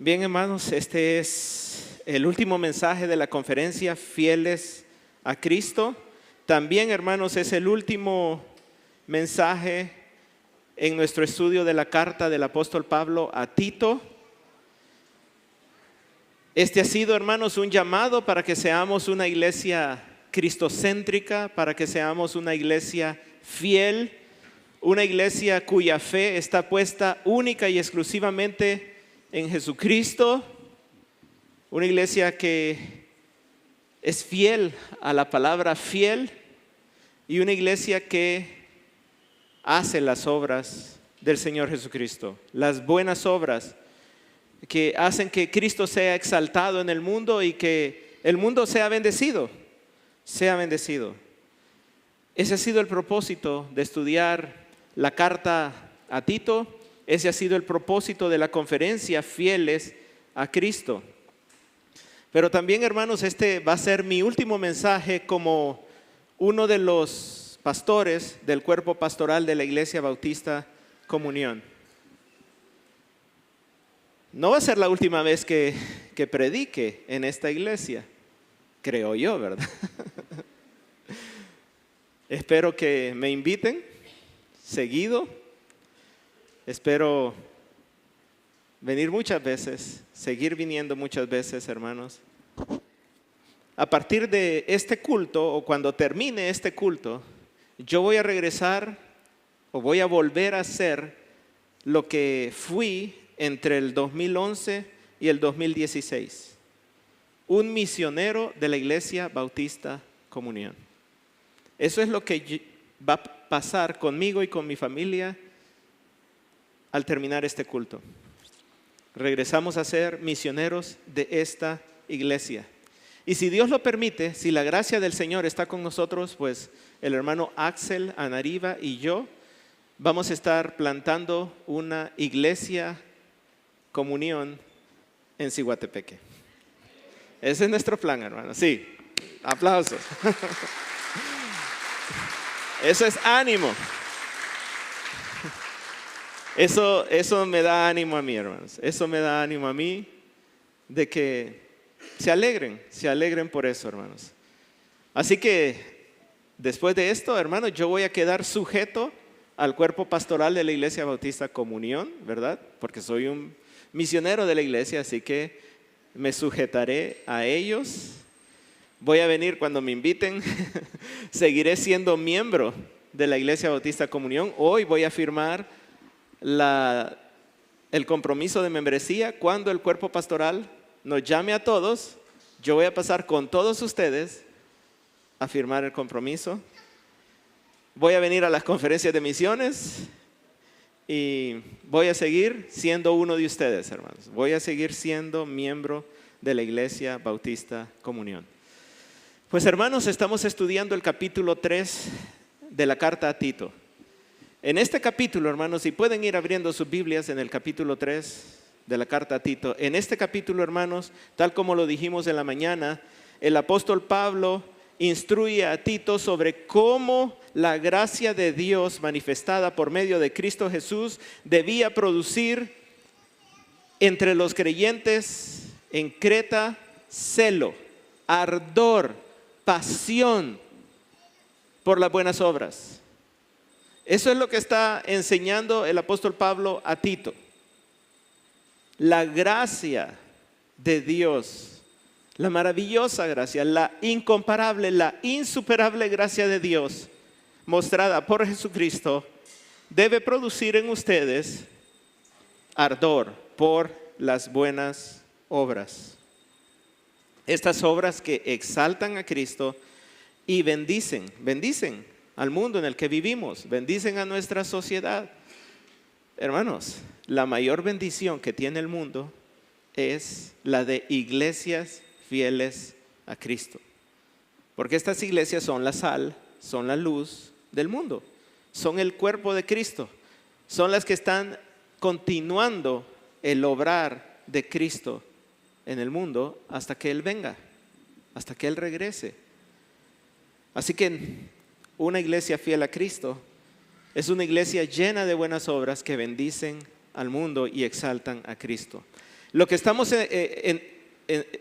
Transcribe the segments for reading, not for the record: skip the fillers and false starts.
Bien, hermanos, este es el último mensaje de la conferencia Fieles a Cristo. También, hermanos, es el último mensaje en nuestro estudio de la carta del apóstol Pablo a Tito. Este ha sido, hermanos, un llamado para que seamos una iglesia cristocéntrica, para que seamos una iglesia fiel, una iglesia cuya fe está puesta única y exclusivamente en Jesucristo, una iglesia que es fiel a la palabra fiel y una iglesia que hace las obras del Señor Jesucristo, las buenas obras que hacen que Cristo sea exaltado en el mundo y que el mundo sea bendecido, sea bendecido. Ese ha sido el propósito de estudiar la carta a Tito. Ese ha sido el propósito de la conferencia Fieles a Cristo. Pero también, hermanos, este va a ser mi último mensaje como uno de los pastores del cuerpo pastoral de la Iglesia Bautista Comunión. No va a ser la última vez que predique en esta iglesia, creo yo, ¿verdad? Espero que me inviten seguido. Espero venir muchas veces, seguir viniendo muchas veces, hermanos. A partir de este culto, o cuando termine este culto, yo voy a regresar o voy a volver a ser lo que fui entre el 2011 y el 2016. Un misionero de la Iglesia Bautista Comunión. Eso es lo que va a pasar conmigo y con mi familia al terminar este culto. Regresamos a ser misioneros de esta iglesia. Y si Dios lo permite, si la gracia del Señor está con nosotros, pues el hermano Axel Anariva y yo vamos a estar plantando una iglesia comunión en Ciguatepeque. Ese es nuestro plan, hermano. Sí, aplausos. Eso es ánimo. Eso me da ánimo a mí, hermanos. Eso me da ánimo a mí de que se alegren por eso, hermanos. Así que después de esto, hermanos, yo voy a quedar sujeto al cuerpo pastoral de la Iglesia Bautista Comunión, ¿verdad? Porque soy un misionero de la iglesia, así que me sujetaré a ellos. Voy a venir cuando me inviten. Seguiré siendo miembro de la Iglesia Bautista Comunión. Hoy voy a firmar el compromiso de membresía. Cuando el cuerpo pastoral nos llame a todos, yo voy a pasar con todos ustedes a firmar el compromiso. Voy a venir a las conferencias de misiones y voy a seguir siendo uno de ustedes, hermanos. Voy a seguir siendo miembro de la Iglesia Bautista Comunión. Pues, hermanos, estamos estudiando el capítulo 3 de la carta a Tito. En este capítulo, hermanos, si pueden ir abriendo sus Biblias en el capítulo 3 de la carta a Tito. En este capítulo, hermanos, tal como lo dijimos en la mañana, el apóstol Pablo instruye a Tito sobre cómo la gracia de Dios manifestada por medio de Cristo Jesús debía producir entre los creyentes en Creta celo, ardor, pasión por las buenas obras. Eso es lo que está enseñando el apóstol Pablo a Tito. La gracia de Dios, la maravillosa gracia, la incomparable, la insuperable gracia de Dios mostrada por Jesucristo debe producir en ustedes ardor por las buenas obras. Estas obras que exaltan a Cristo y bendicen al mundo en el que vivimos, bendicen a nuestra sociedad. Hermanos, la mayor bendición que tiene el mundo es la de iglesias fieles a Cristo. Porque estas iglesias son la sal, son la luz del mundo, son el cuerpo de Cristo, son las que están continuando el obrar de Cristo en el mundo hasta que Él venga, hasta que Él regrese. Así que una iglesia fiel a Cristo es una iglesia llena de buenas obras que bendicen al mundo y exaltan a Cristo. Lo que estamos,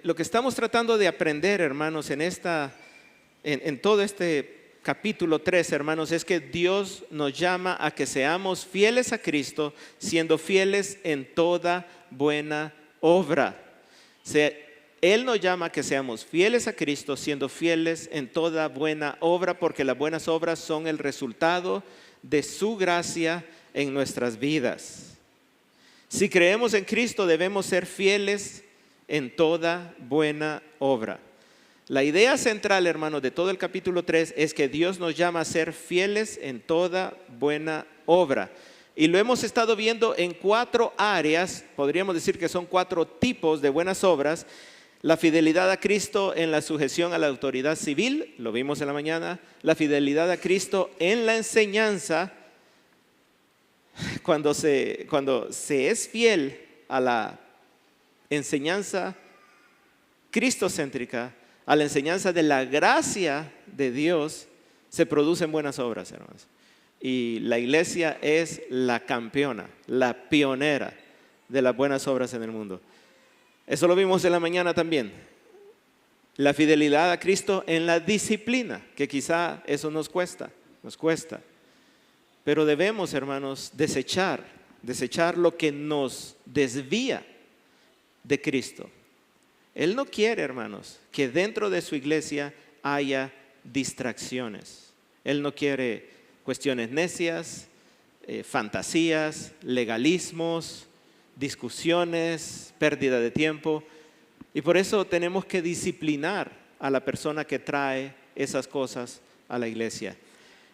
lo que estamos tratando de aprender, hermanos, en todo este capítulo 3, hermanos, es que Dios nos llama a que seamos fieles a Cristo, siendo fieles en toda buena obra. Él nos llama a que seamos fieles a Cristo, siendo fieles en toda buena obra, porque las buenas obras son el resultado de su gracia en nuestras vidas. Si creemos en Cristo, debemos ser fieles en toda buena obra. La idea central, hermanos, de todo el capítulo 3 es que Dios nos llama a ser fieles en toda buena obra. Y lo hemos estado viendo en 4 áreas, podríamos decir que son 4 tipos de buenas obras. La fidelidad a Cristo en la sujeción a la autoridad civil, lo vimos en la mañana. La fidelidad a Cristo en la enseñanza, cuando se es fiel a la enseñanza cristocéntrica, a la enseñanza de la gracia de Dios, se producen buenas obras, hermanos. Y la iglesia es la campeona, la pionera de las buenas obras en el mundo. Eso lo vimos en la mañana también. La fidelidad a Cristo en la disciplina, que quizá eso nos cuesta. Pero debemos, hermanos, desechar lo que nos desvía de Cristo. Él no quiere, hermanos, que dentro de su iglesia haya distracciones. Él no quiere cuestiones necias, fantasías, legalismos, discusiones, pérdida de tiempo. Y por eso tenemos que disciplinar a la persona que trae esas cosas a la iglesia.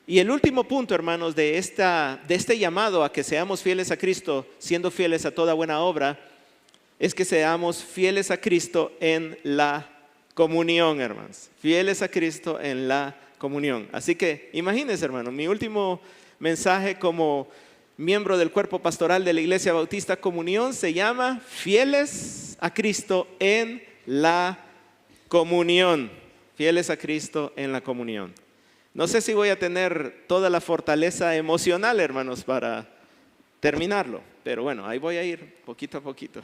Y el último punto, hermanos, de este llamado a que seamos fieles a Cristo, siendo fieles a toda buena obra, es que seamos fieles a Cristo en la comunión, hermanos. Fieles a Cristo en la comunión. Así que imagínense, hermanos, mi último mensaje como miembro del cuerpo pastoral de la Iglesia Bautista Comunión se llama fieles a Cristo en la comunión. Fieles a Cristo en la comunión. No sé si voy a tener toda la fortaleza emocional, hermanos, para terminarlo. Pero bueno, ahí voy a ir poquito a poquito.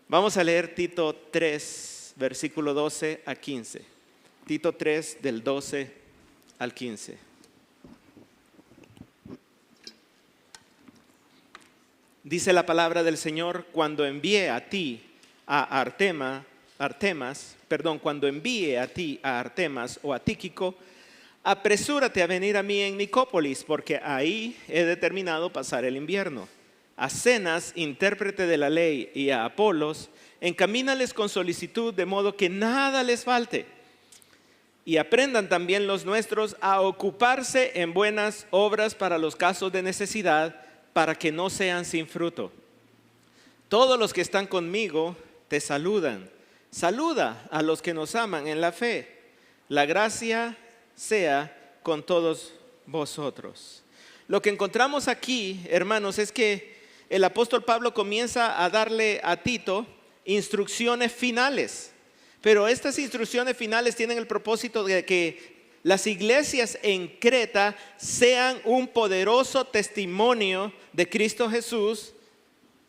Vamos a leer Tito 3, versículo 12 a 15. Tito 3, del 12 al 15. Dice la palabra del Señor: cuando envíe a ti a Artemas o a Tíquico, apresúrate a venir a mí en Nicópolis, porque ahí he determinado pasar el invierno. A Zenas, intérprete de la ley, y a Apolos, encamínales con solicitud, de modo que nada les falte. Y aprendan también los nuestros a ocuparse en buenas obras para los casos de necesidad, para que no sean sin fruto. Todos los que están conmigo te saludan. Saluda a los que nos aman en la fe. La gracia sea con todos vosotros. Lo que encontramos aquí, hermanos, es que el apóstol Pablo comienza a darle a Tito instrucciones finales. Pero estas instrucciones finales tienen el propósito de que las iglesias en Creta sean un poderoso testimonio de Cristo Jesús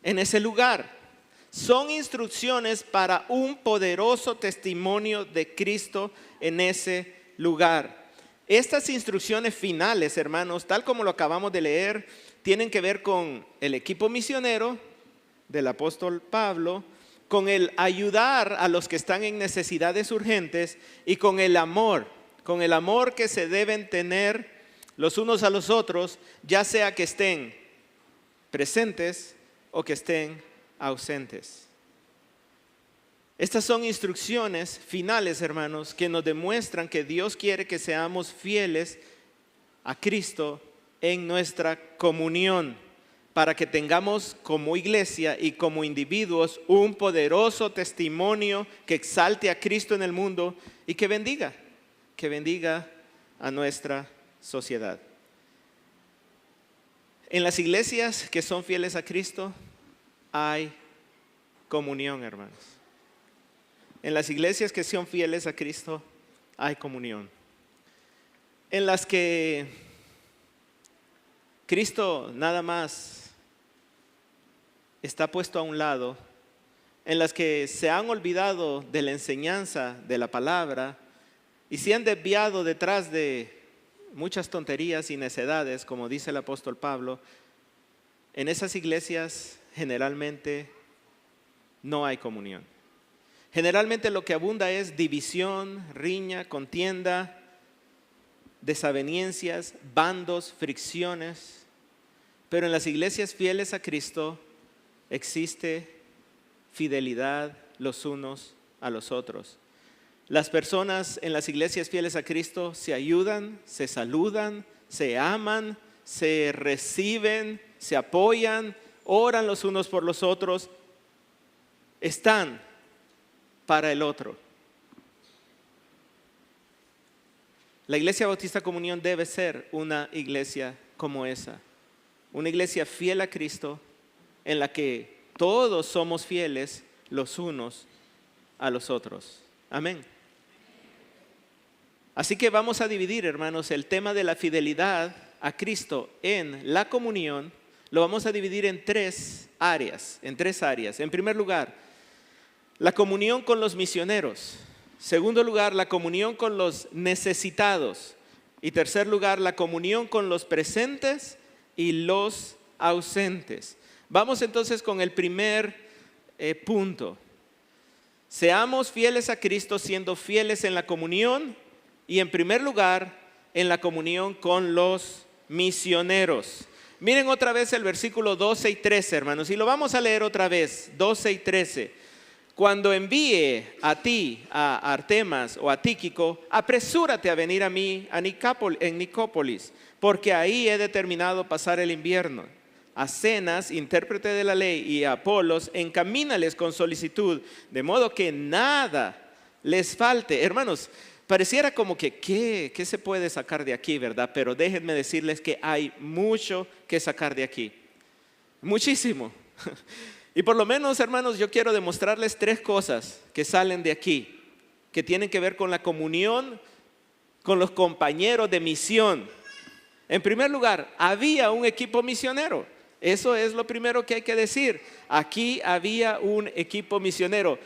en ese lugar. Son instrucciones para un poderoso testimonio de Cristo en ese lugar. Estas instrucciones finales, hermanos, tal como lo acabamos de leer, tienen que ver con el equipo misionero del apóstol Pablo, con el ayudar a los que están en necesidades urgentes y con el amor que se deben tener los unos a los otros, ya sea que estén presentes o que estén ausentes. Estas son instrucciones finales, hermanos, que nos demuestran que Dios quiere que seamos fieles a Cristo en nuestra comunión, para que tengamos como iglesia y como individuos un poderoso testimonio que exalte a Cristo en el mundo y que bendiga a nuestra sociedad. En las iglesias que son fieles a Cristo hay comunión, hermanos. En las iglesias que son fieles a Cristo hay comunión. En las que Cristo nada más está puesto a un lado, en las que se han olvidado de la enseñanza de la palabra y se han desviado detrás de muchas tonterías y necedades, como dice el apóstol Pablo, en esas iglesias generalmente no hay comunión. Generalmente lo que abunda es división, riña, contienda, desavenencias, bandos, fricciones. Pero en las iglesias fieles a Cristo existe fidelidad los unos a los otros. Las personas en las iglesias fieles a Cristo se ayudan, se saludan, se aman, se reciben, se apoyan, oran los unos por los otros, están para el otro. La Iglesia Bautista Comunión debe ser una iglesia como esa, una iglesia fiel a Cristo, en la que todos somos fieles los unos a los otros. Amén. Así que vamos a dividir, hermanos, el tema de la fidelidad a Cristo en la comunión, lo vamos a dividir en tres áreas. En primer lugar, la comunión con los misioneros. Segundo lugar, la comunión con los necesitados. Y tercer lugar, la comunión con los presentes y los ausentes. Vamos entonces con el primer punto. Seamos fieles a Cristo siendo fieles en la comunión y en primer lugar en la comunión con los misioneros. Miren otra vez el versículo 12 y 13, hermanos, y lo vamos a leer otra vez, 12 y 13. Cuando envíe a ti, a Artemas o a Tíquico, apresúrate a venir a mí en Nicópolis, porque ahí he determinado pasar el invierno. A Zenas, intérprete de la ley, y a Apolos, encamínales con solicitud, de modo que nada les falte. Hermanos, pareciera como que, ¿qué se puede sacar de aquí, verdad? Pero déjenme decirles que hay mucho que sacar de aquí. Muchísimo. Y por lo menos, hermanos, yo quiero demostrarles tres cosas que salen de aquí, que tienen que ver con la comunión con los compañeros de misión. En primer lugar, había un equipo misionero. Eso es lo primero que hay que decir. Aquí había un equipo misionero.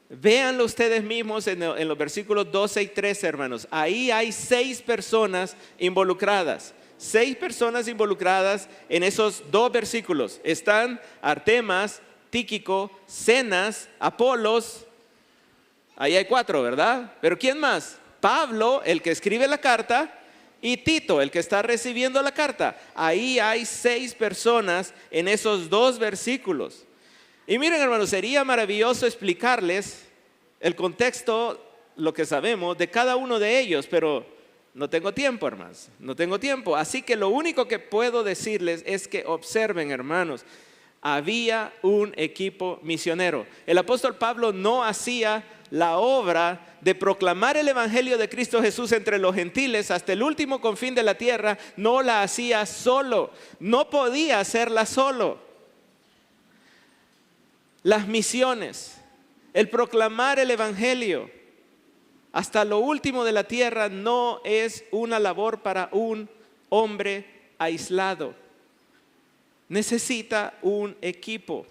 Véanlo ustedes mismos en los versículos 12 y 13, hermanos. Ahí hay 6 personas involucradas. 6 personas involucradas en esos 2 versículos. Están Artemas, Tíquico, Zenas, Apolos. Ahí hay 4, ¿verdad? Pero ¿quién más? Pablo, el que escribe la carta, y Tito, el que está recibiendo la carta. Ahí hay 6 personas en esos 2 versículos. Y miren, hermanos, sería maravilloso explicarles el contexto, lo que sabemos de cada uno de ellos, pero no tengo tiempo, hermanos, no tengo tiempo. Así que lo único que puedo decirles es que observen, hermanos, había un equipo misionero. El apóstol Pablo no hacía la obra de proclamar el evangelio de Cristo Jesús entre los gentiles hasta el último confín de la tierra. No la hacía solo, no podía hacerla solo. Las misiones, el proclamar el evangelio hasta lo último de la tierra no es una labor para un hombre aislado. Necesita un equipo.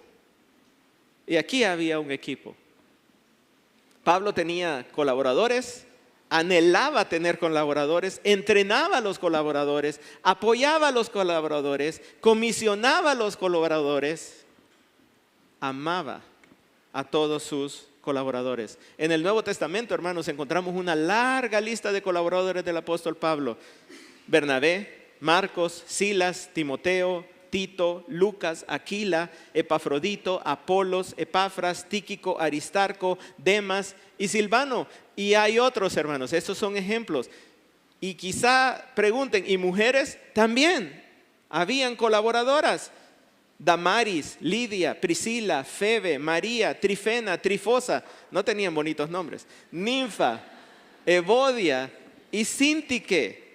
Y aquí había un equipo. Pablo tenía colaboradores, anhelaba tener colaboradores, entrenaba a los colaboradores, apoyaba a los colaboradores, comisionaba a los colaboradores, amaba a todos sus colaboradores. En el Nuevo Testamento, hermanos, encontramos una larga lista de colaboradores del apóstol Pablo: Bernabé, Marcos, Silas, Timoteo, Tito, Lucas, Aquila, Epafrodito, Apolos, Epafras, Tíquico, Aristarco, Demas y Silvano. Y hay otros, hermanos, estos son ejemplos. Y quizá pregunten, ¿y mujeres? También habían colaboradoras: Damaris, Lidia, Priscila, Febe, María, Trifena, Trifosa. No tenían bonitos nombres. Ninfa, Evodia y Sintique.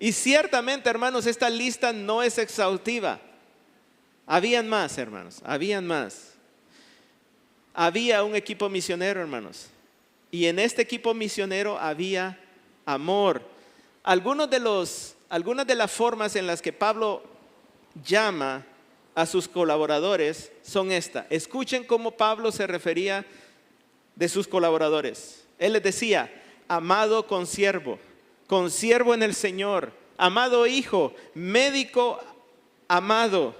Y ciertamente, hermanos, esta lista no es exhaustiva. Habían más, hermanos, habían más. Había un equipo misionero, hermanos. Y en este equipo misionero había amor. Algunas de las formas en las que Pablo llama a sus colaboradores son esta. Escuchen cómo Pablo se refería de sus colaboradores. Él les decía: amado consiervo en el Señor, amado hijo, médico amado,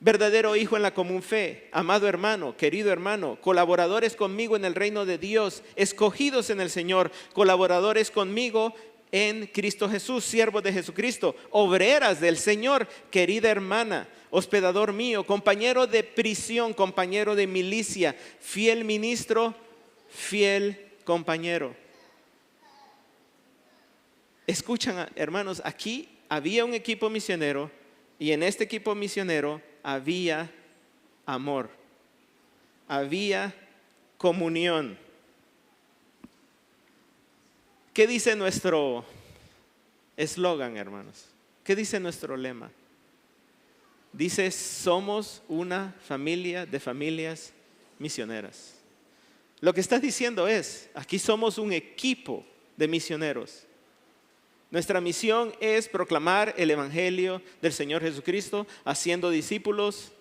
verdadero hijo en la común fe, amado hermano, querido hermano, colaboradores conmigo en el reino de Dios, escogidos en el Señor, colaboradores conmigo en Cristo Jesús, siervos de Jesucristo, obreras del Señor, querida hermana, hospedador mío, compañero de prisión, compañero de milicia, fiel ministro, fiel compañero. Escuchan, hermanos, aquí había un equipo misionero y en este equipo misionero había amor, había comunión. ¿Qué dice nuestro eslogan, hermanos? ¿Qué dice nuestro lema? Dice: somos una familia de familias misioneras. Lo que está diciendo es: aquí somos un equipo de misioneros. Nuestra misión es proclamar el evangelio del Señor Jesucristo, haciendo discípulos,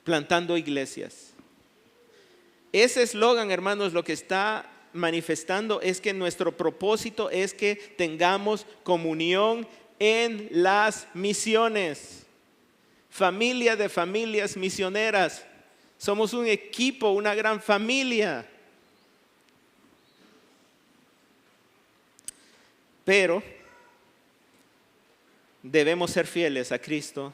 plantando iglesias. Ese eslogan, hermanos, lo que está manifestando es que nuestro propósito es que tengamos comunión en las misiones. Familia de familias misioneras. Somos un equipo, una gran familia. Pero debemos ser fieles a Cristo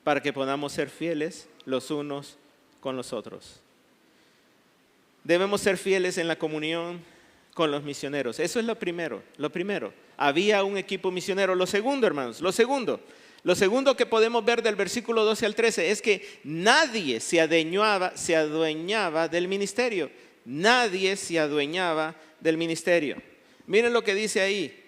para que podamos ser fieles los unos con los otros. Debemos ser fieles en la comunión con los misioneros. Eso es lo primero. Había un equipo misionero. Lo segundo, hermanos, lo segundo que podemos ver del versículo 12 al 13 es que nadie se adueñaba del ministerio. Nadie se adueñaba del ministerio. Miren lo que dice ahí: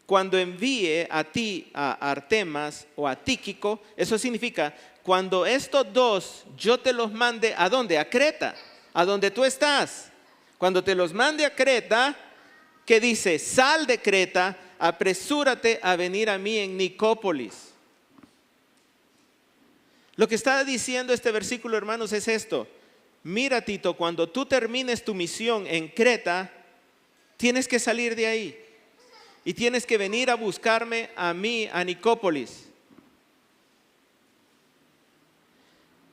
cuando envíe a ti a Artemas o a Tíquico, eso significa cuando estos dos yo te los mande, ¿a dónde? A Creta, a donde tú estás. Cuando te los mande a Creta, ¿qué dice? Sal de Creta, apresúrate a venir a mí en Nicópolis. Lo que está diciendo este versículo, hermanos, es esto: mira, Tito, cuando tú termines tu misión en Creta, tienes que salir de ahí y tienes que venir a buscarme a mí, a Nicópolis.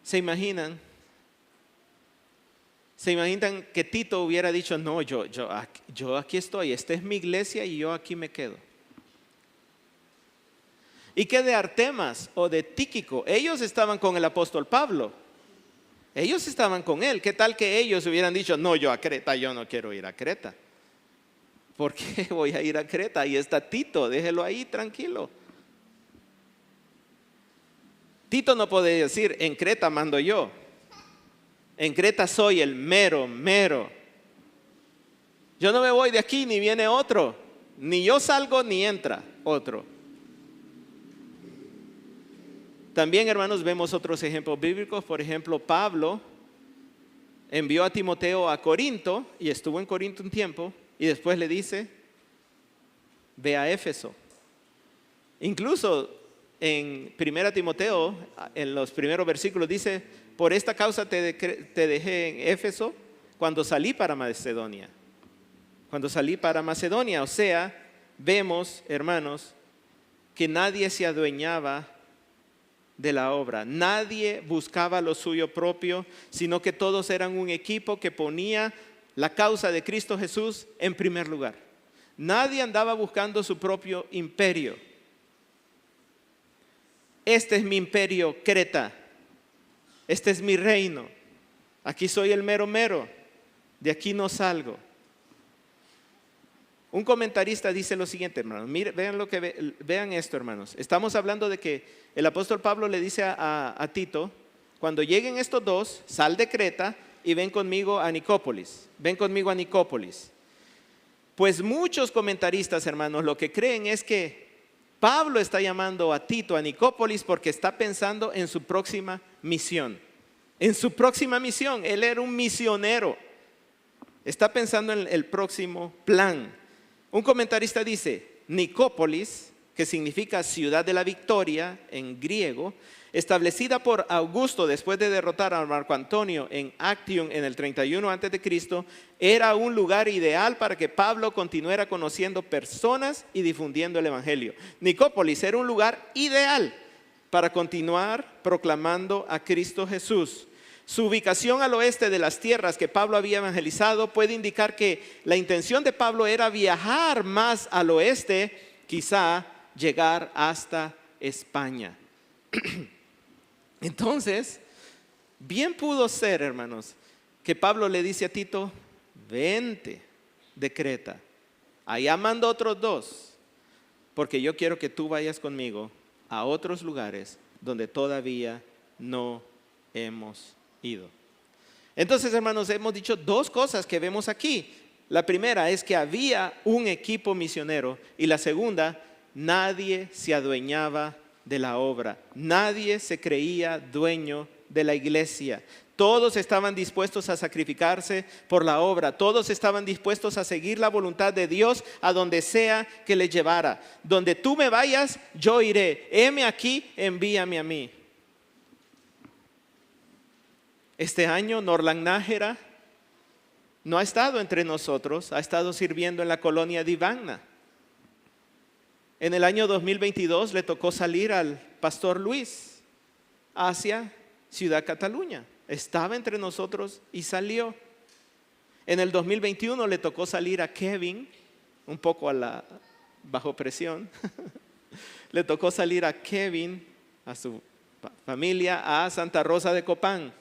¿Se imaginan que Tito hubiera dicho: no, yo aquí estoy, esta es mi iglesia y yo aquí me quedo? ¿Y qué de Artemas o de Tíquico? Ellos estaban con el apóstol Pablo. Ellos estaban con él. ¿Qué tal que ellos hubieran dicho: no, yo a Creta, yo no quiero ir a Creta? ¿Por qué voy a ir a Creta? Ahí está Tito, déjelo ahí tranquilo. Tito no puede decir: en Creta mando yo. En Creta soy el mero. Yo no me voy de aquí ni viene otro. Ni yo salgo ni entra otro. También, hermanos, vemos otros ejemplos bíblicos. Por ejemplo, Pablo envió a Timoteo a Corinto y estuvo en Corinto un tiempo y después le dice: ve a Éfeso. Incluso en 1 Timoteo, en los primeros versículos dice: por esta causa te dejé en Éfeso cuando salí para Macedonia. O sea, vemos, hermanos, que nadie se adueñaba de la obra. Nadie buscaba lo suyo propio, sino que todos eran un equipo que ponía la causa de Cristo Jesús en primer lugar. Nadie andaba buscando su propio imperio. Este es mi imperio, Creta. Este es mi reino. Aquí soy el mero. De aquí no salgo. Un comentarista dice lo siguiente, hermanos. Vean esto, hermanos. Estamos hablando de que el apóstol Pablo le dice a Tito: cuando lleguen estos dos, sal de Creta y ven conmigo a Nicópolis. Pues muchos comentaristas, hermanos, lo que creen es que Pablo está llamando a Tito a Nicópolis porque está pensando en su próxima misión. Él era un misionero. Está pensando en el próximo plan. Un comentarista dice: Nicópolis, que significa ciudad de la victoria en griego, establecida por Augusto después de derrotar a Marco Antonio en Actium en el 31 a.C., era un lugar ideal para que Pablo continuara conociendo personas y difundiendo el evangelio. Nicópolis era un lugar ideal para continuar proclamando a Cristo Jesús. Su ubicación al oeste de las tierras que Pablo había evangelizado puede indicar que la intención de Pablo era viajar más al oeste, quizá llegar hasta España. Entonces, bien pudo ser, hermanos, que Pablo le dice a Tito: vente de Creta, allá mando otros 2, porque yo quiero que tú vayas conmigo a otros lugares donde todavía no hemos ido. Entonces, hermanos, hemos dicho 2 cosas que vemos aquí. La primera es que había un equipo misionero, y la segunda, nadie se adueñaba de la obra. Nadie se creía dueño de la iglesia. Todos estaban dispuestos a sacrificarse por la obra. Todos estaban dispuestos a seguir la voluntad de Dios a donde sea que les llevara. Donde tú me vayas, yo iré. Heme aquí, envíame a mí. Este año Norland Nájera no ha estado entre nosotros, ha estado sirviendo en la colonia Divagna. En el año 2022 le tocó salir al pastor Luis hacia Ciudad Cataluña. Estaba entre nosotros y salió. En el 2021 le tocó salir a Kevin, un poco bajo presión. Le tocó salir a Kevin, a su familia, a Santa Rosa de Copán.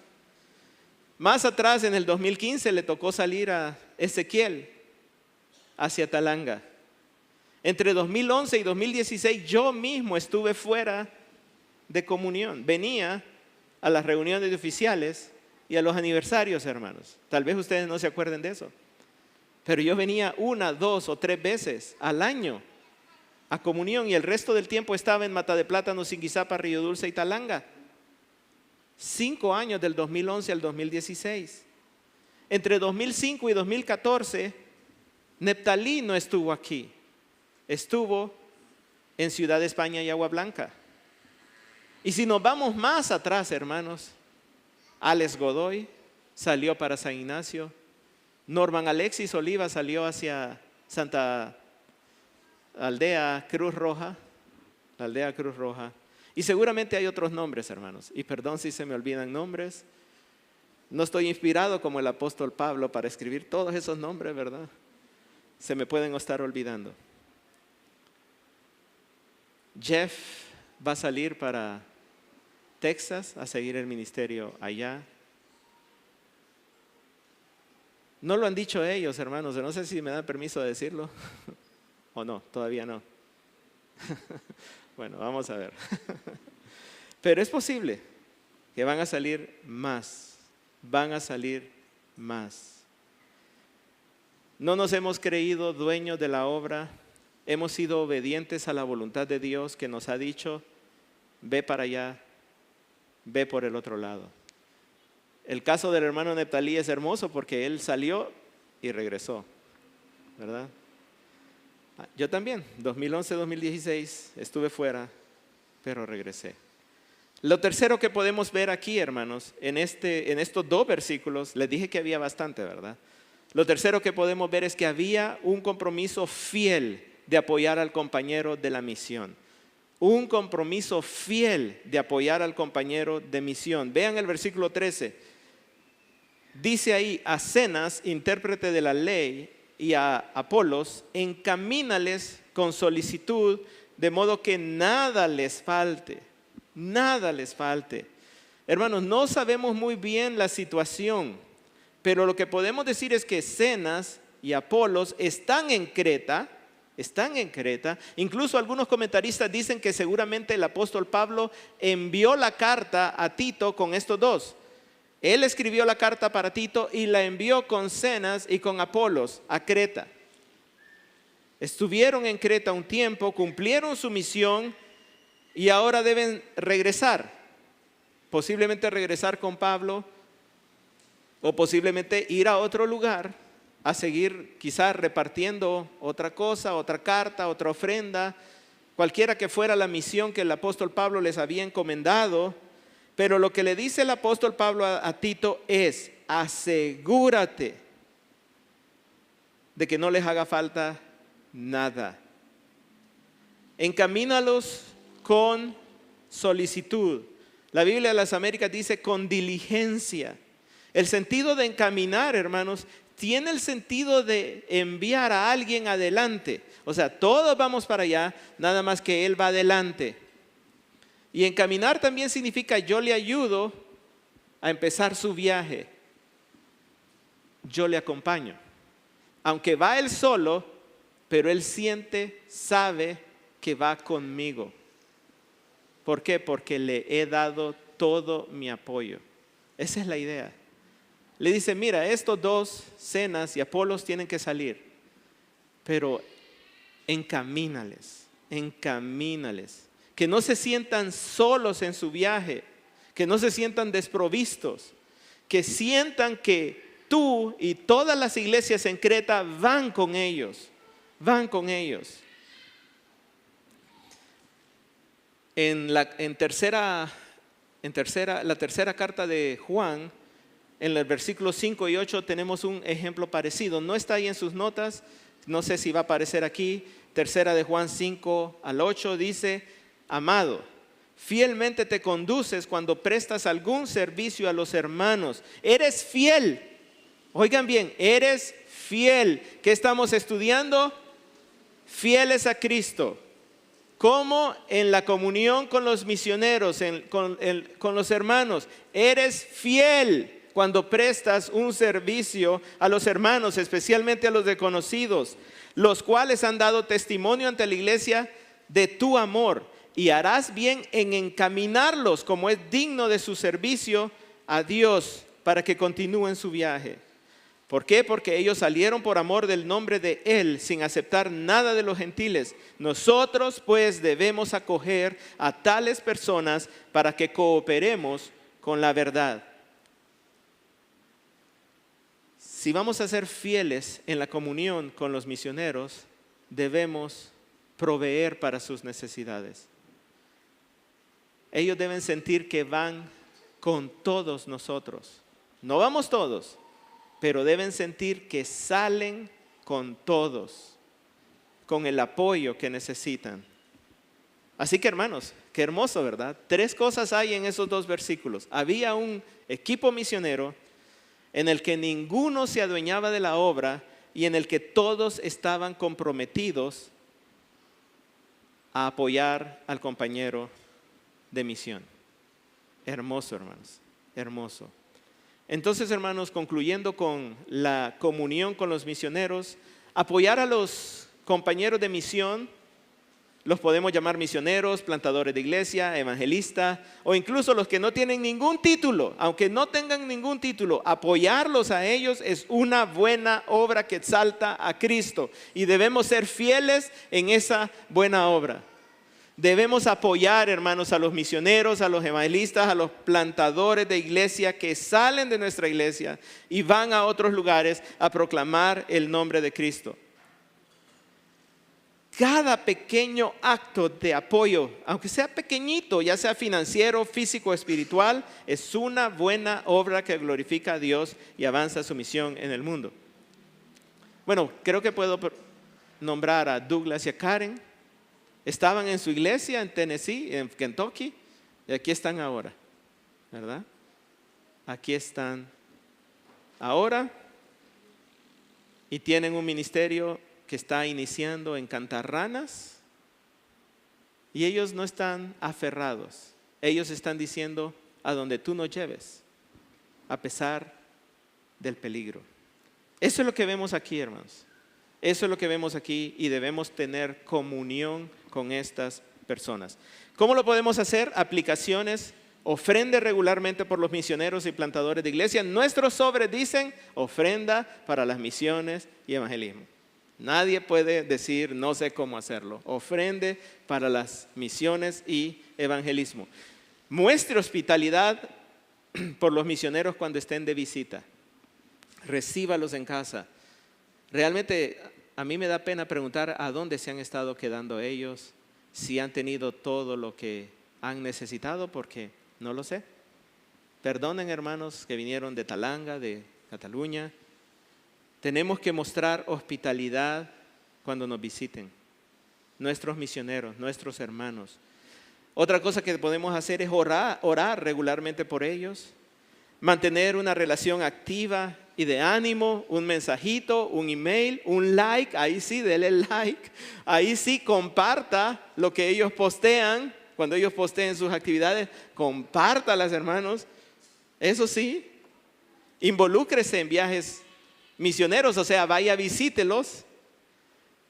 Más atrás, en el 2015, le tocó salir a Ezequiel hacia Talanga. Entre 2011 y 2016 yo mismo estuve fuera de comunión. Venía a las reuniones de oficiales y a los aniversarios, hermanos. Tal vez ustedes no se acuerden de eso. Pero yo venía 1, 2 o 3 veces al año a comunión, y el resto del tiempo estaba en Mata de Plátano, Ziquizapa, Río Dulce y Talanga. 5 años, del 2011 al 2016. Entre 2005 y 2014, Neptalí no estuvo aquí. Estuvo en Ciudad de España y Agua Blanca. Y si nos vamos más atrás, hermanos, Alex Godoy salió para San Ignacio. Norman Alexis Oliva salió hacia Santa Aldea Cruz Roja, la Aldea Cruz Roja. Y seguramente hay otros nombres, hermanos. Y perdón si se me olvidan nombres. No estoy inspirado como el apóstol Pablo para escribir todos esos nombres, ¿verdad? Se me pueden estar olvidando. Jeff va a salir para Texas a seguir el ministerio allá. No lo han dicho ellos, hermanos. No sé si me dan permiso de decirlo o no, todavía no. Bueno, vamos a ver. Pero es posible que van a salir más. Van a salir más. No nos hemos creído dueños de la obra. Hemos sido obedientes a la voluntad de Dios, que nos ha dicho: ve para allá, ve por el otro lado. El caso del hermano Neptalí es hermoso porque él salió y regresó, ¿verdad? Yo también, 2011-2016 estuve fuera, pero regresé. Lo tercero que podemos ver aquí, hermanos, en estos 2 versículos, les dije que había bastante, ¿verdad? Lo tercero que podemos ver es que había un compromiso fiel de apoyar al compañero de la misión. Un compromiso fiel de apoyar al compañero de misión. Vean el versículo 13. Dice ahí: a Zenas, intérprete de la ley, y a Apolos, encamínales con solicitud, de modo que nada les falte. Nada les falte. Hermanos, no sabemos muy bien la situación, pero lo que podemos decir es que Zenas y Apolos están en Creta. Incluso algunos comentaristas dicen que seguramente el apóstol Pablo envió la carta a Tito con estos 2. Él escribió la carta para Tito y la envió con Zenas y con Apolos a Creta. Estuvieron en Creta un tiempo, cumplieron su misión y ahora deben regresar. Posiblemente regresar con Pablo, o posiblemente ir a otro lugar a seguir quizás repartiendo otra cosa, otra carta, otra ofrenda, cualquiera que fuera la misión que el apóstol Pablo les había encomendado. Pero lo que le dice el apóstol Pablo a Tito es: asegúrate de que no les haga falta nada. Encamínalos con solicitud. La Biblia de las Américas dice con diligencia. El sentido de encaminar, hermanos, tiene el sentido de enviar a alguien adelante. O sea, todos vamos para allá, nada más que él va adelante. Y encaminar también significa yo le ayudo a empezar su viaje. Yo le acompaño. Aunque va él solo, pero él siente, sabe que va conmigo. ¿Por qué? Porque le he dado todo mi apoyo. Esa es la idea. Le dice: mira, estos dos, Zenas y Apolos, tienen que salir, pero encamínales. Que no se sientan solos en su viaje, que no se sientan desprovistos, que sientan que tú y todas las iglesias en Creta van con ellos. En la tercera carta de Juan, en el versículos 5 y 8 tenemos un ejemplo parecido. No está ahí en sus notas, no sé si va a aparecer aquí. Tercera de Juan 5 al 8 dice: amado, fielmente te conduces cuando prestas algún servicio a los hermanos. Eres fiel. Oigan bien, eres fiel. ¿Qué estamos estudiando? Fieles a Cristo. ¿Cómo? En la comunión con los misioneros, con los hermanos. Eres fiel cuando prestas un servicio a los hermanos, especialmente a los desconocidos, los cuales han dado testimonio ante la iglesia de tu amor. Y harás bien en encaminarlos como es digno de su servicio a Dios, para que continúen su viaje. ¿Por qué? Porque ellos salieron por amor del nombre de Él, sin aceptar nada de los gentiles. Nosotros pues debemos acoger a tales personas para que cooperemos con la verdad. Si vamos a ser fieles en la comunión con los misioneros, debemos proveer para sus necesidades. Ellos deben sentir que van con todos nosotros. No vamos todos, pero deben sentir que salen con todos, con el apoyo que necesitan. Así que, hermanos, qué hermoso, ¿verdad? 3 cosas hay en esos 2 versículos. Había un equipo misionero en el que ninguno se adueñaba de la obra y en el que todos estaban comprometidos a apoyar al compañero de misión. Hermoso, hermanos, hermoso. Entonces, hermanos, concluyendo con la comunión con los misioneros, apoyar a los compañeros de misión, los podemos llamar misioneros, plantadores de iglesia, evangelistas, o incluso los que no tienen ningún título. Aunque no tengan ningún título, apoyarlos a ellos es una buena obra que exalta a Cristo, y debemos ser fieles en esa buena obra. Debemos apoyar, hermanos, a los misioneros, a los evangelistas, a los plantadores de iglesia que salen de nuestra iglesia y van a otros lugares a proclamar el nombre de Cristo. Cada pequeño acto de apoyo, aunque sea pequeñito, ya sea financiero, físico, espiritual, es una buena obra que glorifica a Dios y avanza su misión en el mundo. Bueno, creo que puedo nombrar a Douglas y a Karen. Estaban en su iglesia en Tennessee, en Kentucky, y aquí están ahora, ¿verdad? Aquí están ahora y tienen un ministerio que está iniciando en Cantarranas, y ellos no están aferrados. Ellos están diciendo: a donde tú nos lleves, a pesar del peligro. Eso es lo que vemos aquí, hermanos. Eso es lo que vemos aquí, y debemos tener comunión con estas personas. ¿Cómo lo podemos hacer? Aplicaciones: ofrende regularmente por los misioneros y plantadores de iglesia. Nuestros sobres dicen: ofrenda para las misiones y evangelismo. Nadie puede decir no sé cómo hacerlo. Ofrende para las misiones y evangelismo. Muestre hospitalidad por los misioneros cuando estén de visita. Recíbalos en casa. Realmente a mí me da pena preguntar a dónde se han estado quedando ellos. si han tenido todo lo que han necesitado, porque no lo sé. Perdonen, hermanos que vinieron de Talanga, de Cataluña. Tenemos que mostrar hospitalidad cuando nos visiten. Nuestros misioneros, nuestros hermanos. Otra cosa que podemos hacer es orar regularmente por ellos. Mantener una relación activa y de ánimo, un mensajito, un email, un like, ahí sí, dele like, ahí sí comparta lo que ellos postean, cuando ellos posteen sus actividades, compártalas, hermanos, eso sí, involúcrese en viajes misioneros, o sea, vaya, visítelos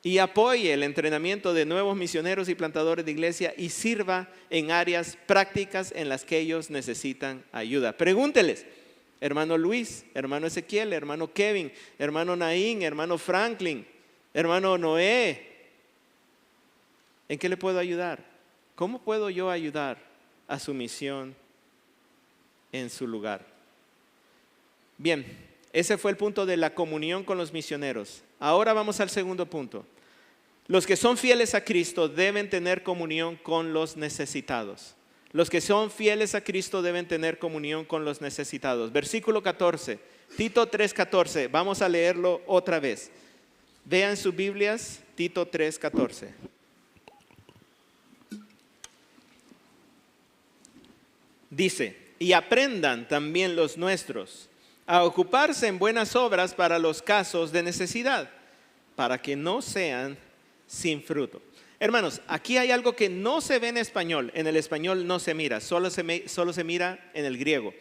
y apoye el entrenamiento de nuevos misioneros y plantadores de iglesia y sirva en áreas prácticas en las que ellos necesitan ayuda. Pregúnteles, hermano Luis, hermano Ezequiel, hermano Kevin, hermano Naín, hermano Franklin, hermano Noé, ¿en qué le puedo ayudar? ¿Cómo puedo yo ayudar a su misión en su lugar? Bien, ese fue el punto de la comunión con los misioneros. Ahora vamos al segundo punto. Los que son fieles a Cristo deben tener comunión con los necesitados. Los que son fieles a Cristo deben tener comunión con los necesitados. Versículo 14, Tito 3:14. Vamos a leerlo otra vez. Vean sus Biblias, Tito 3:14. Dice, y aprendan también los nuestros a ocuparse en buenas obras para los casos de necesidad, para que no sean sin fruto. Hermanos, aquí hay algo que no se ve en español. En el español no se mira, solo se mira en el griego.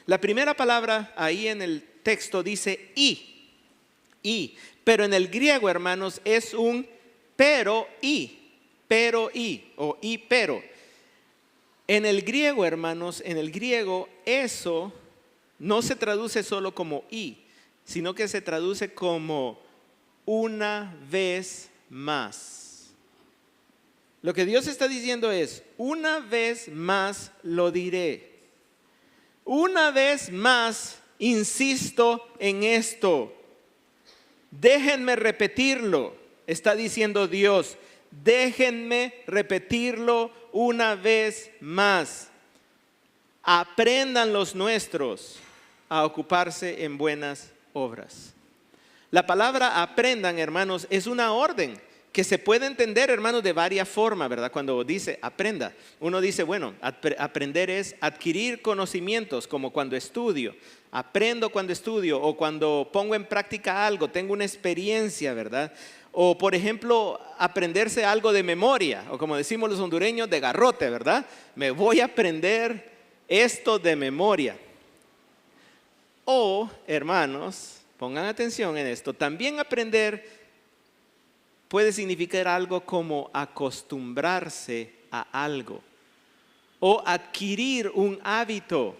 La primera palabra ahí en el texto dice y, pero en el griego, hermanos, es un pero y o y pero. En el griego, hermanos, en el griego eso no se traduce solo como y, sino que se traduce como una vez más. Lo que Dios está diciendo es, una vez más lo diré. Una vez más insisto en esto. Déjenme repetirlo, está diciendo Dios. Déjenme repetirlo una vez más. Aprendan los nuestros a ocuparse en buenas obras. La palabra aprendan, hermanos, es una orden que se puede entender, hermanos, de varias formas, ¿verdad? Cuando dice aprenda, uno dice, bueno, aprender es adquirir conocimientos, como cuando estudio. Aprendo cuando estudio o cuando pongo en práctica algo, tengo una experiencia, ¿verdad? O, por ejemplo, aprenderse algo de memoria, o como decimos los hondureños, de garrote, ¿verdad? Me voy a aprender esto de memoria. O, hermanos, pongan atención en esto, también aprender puede significar algo como acostumbrarse a algo o adquirir un hábito.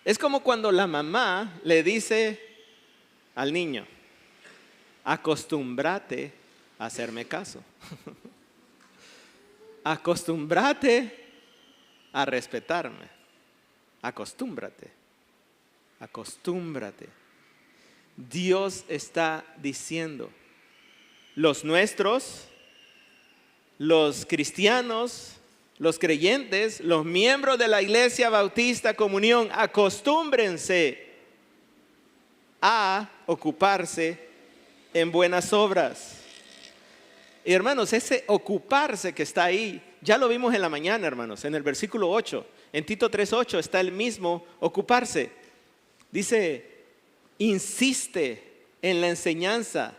Es como cuando la mamá le dice al niño, acostúmbrate a hacerme caso. Acostúmbrate a respetarme. Acostúmbrate. Acostúmbrate. Dios está diciendo, los nuestros, los cristianos, los creyentes, los miembros de la Iglesia Bautista Comunión, acostúmbrense a ocuparse en buenas obras. Y hermanos, ese ocuparse que está ahí, ya lo vimos en la mañana, hermanos, en el versículo 8, en Tito 3:8 está el mismo ocuparse. Dice, insiste en la enseñanza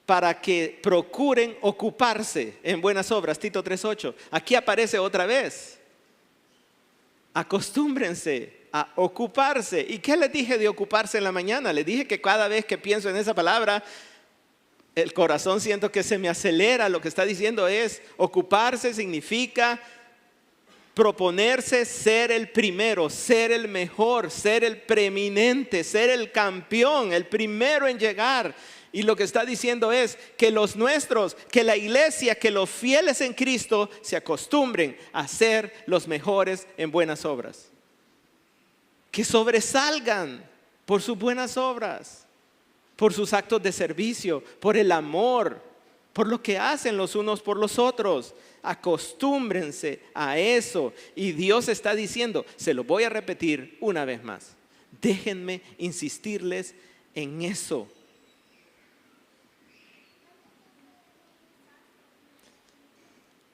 para que procuren ocuparse en buenas obras, Tito 3:8. Aquí aparece otra vez. Acostúmbrense a ocuparse. ¿Y qué les dije de ocuparse en la mañana? Les dije que cada vez que pienso en esa palabra, el corazón siento que se me acelera. Lo que está diciendo es, ocuparse significa proponerse ser el primero, ser el mejor, ser el preeminente, ser el campeón, el primero en llegar. Y lo que está diciendo es que los nuestros, que la iglesia, que los fieles en Cristo se acostumbren a ser los mejores en buenas obras. Que sobresalgan por sus buenas obras, por sus actos de servicio, por el amor, por lo que hacen los unos por los otros. Acostúmbrense a eso. Y Dios está diciendo, se lo voy a repetir una vez más. Déjenme insistirles en eso.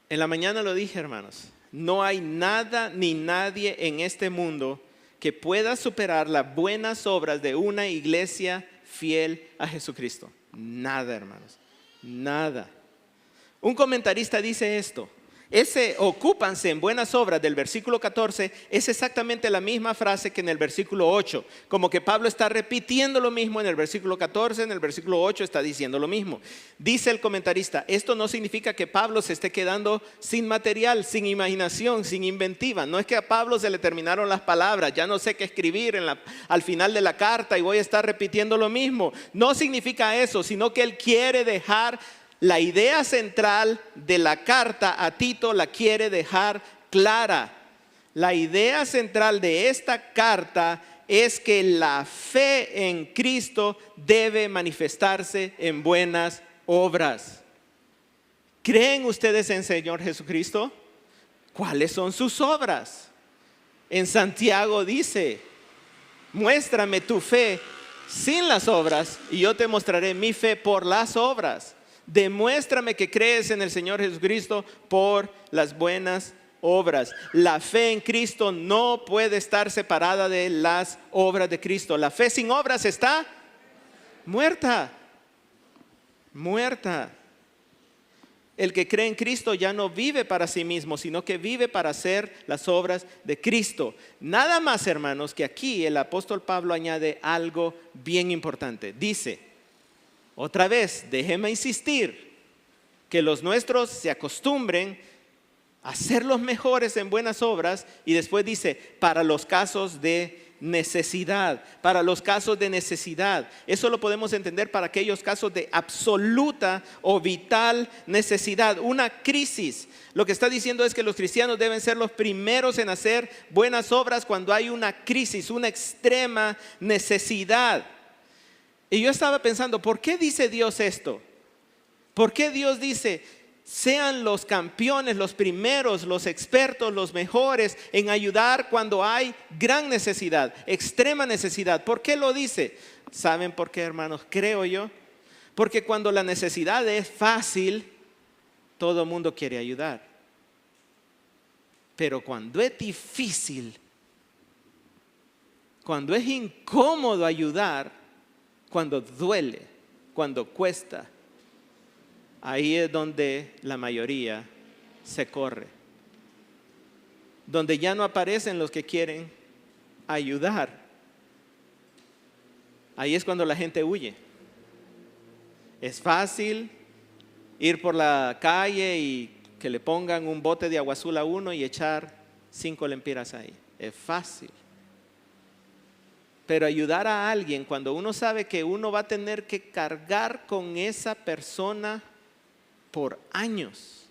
En la mañana lo dije, hermanos. No hay nada ni nadie en este mundo que pueda superar las buenas obras de una iglesia fiel a Jesucristo. Nada, hermanos. Nada. Un comentarista dice esto. Ese ocúpanse en buenas obras del versículo 14 es exactamente la misma frase que en el versículo 8. Como que Pablo está repitiendo lo mismo en el versículo 14, en el versículo 8 está diciendo lo mismo. Dice el comentarista, esto no significa que Pablo se esté quedando sin material, sin imaginación, sin inventiva. No es que a Pablo se le terminaron las palabras, ya no sé qué escribir al final de la carta y voy a estar repitiendo lo mismo. No significa eso, sino que él quiere dejar la idea central de la carta a Tito, la quiere dejar clara. La idea central de esta carta es que la fe en Cristo debe manifestarse en buenas obras. ¿Creen ustedes en Señor Jesucristo? ¿Cuáles son sus obras? En Santiago dice, muéstrame tu fe sin las obras y yo te mostraré mi fe por las obras. Demuéstrame que crees en el Señor Jesucristo por las buenas obras. La fe en Cristo no puede estar separada de las obras de Cristo. La fe sin obras está muerta. Muerta. El que cree en Cristo ya no vive para sí mismo, sino que vive para hacer las obras de Cristo. Nada más, hermanos, que aquí el apóstol Pablo añade algo bien importante. Dice, otra vez, déjeme insistir, que los nuestros se acostumbren a ser los mejores en buenas obras. Y después dice, para los casos de necesidad, para los casos de necesidad. Eso lo podemos entender para aquellos casos de absoluta o vital necesidad, una crisis. Lo que está diciendo es que los cristianos deben ser los primeros en hacer buenas obras cuando hay una crisis, una extrema necesidad. Y yo estaba pensando, ¿por qué dice Dios esto? ¿Por qué Dios dice, sean los campeones, los primeros, los expertos, los mejores en ayudar cuando hay gran necesidad, extrema necesidad? ¿Por qué lo dice? ¿Saben por qué, hermanos? Creo yo. Porque cuando la necesidad es fácil, todo el mundo quiere ayudar. Pero cuando es difícil, cuando es incómodo ayudar, cuando duele, cuando cuesta, ahí es donde la mayoría se corre. Donde ya no aparecen los que quieren ayudar. Ahí es cuando la gente huye. Es fácil ir por la calle y que le pongan un bote de agua azul a uno y echar 5 lempiras ahí. Es fácil. Pero ayudar a alguien cuando uno sabe que uno va a tener que cargar con esa persona por años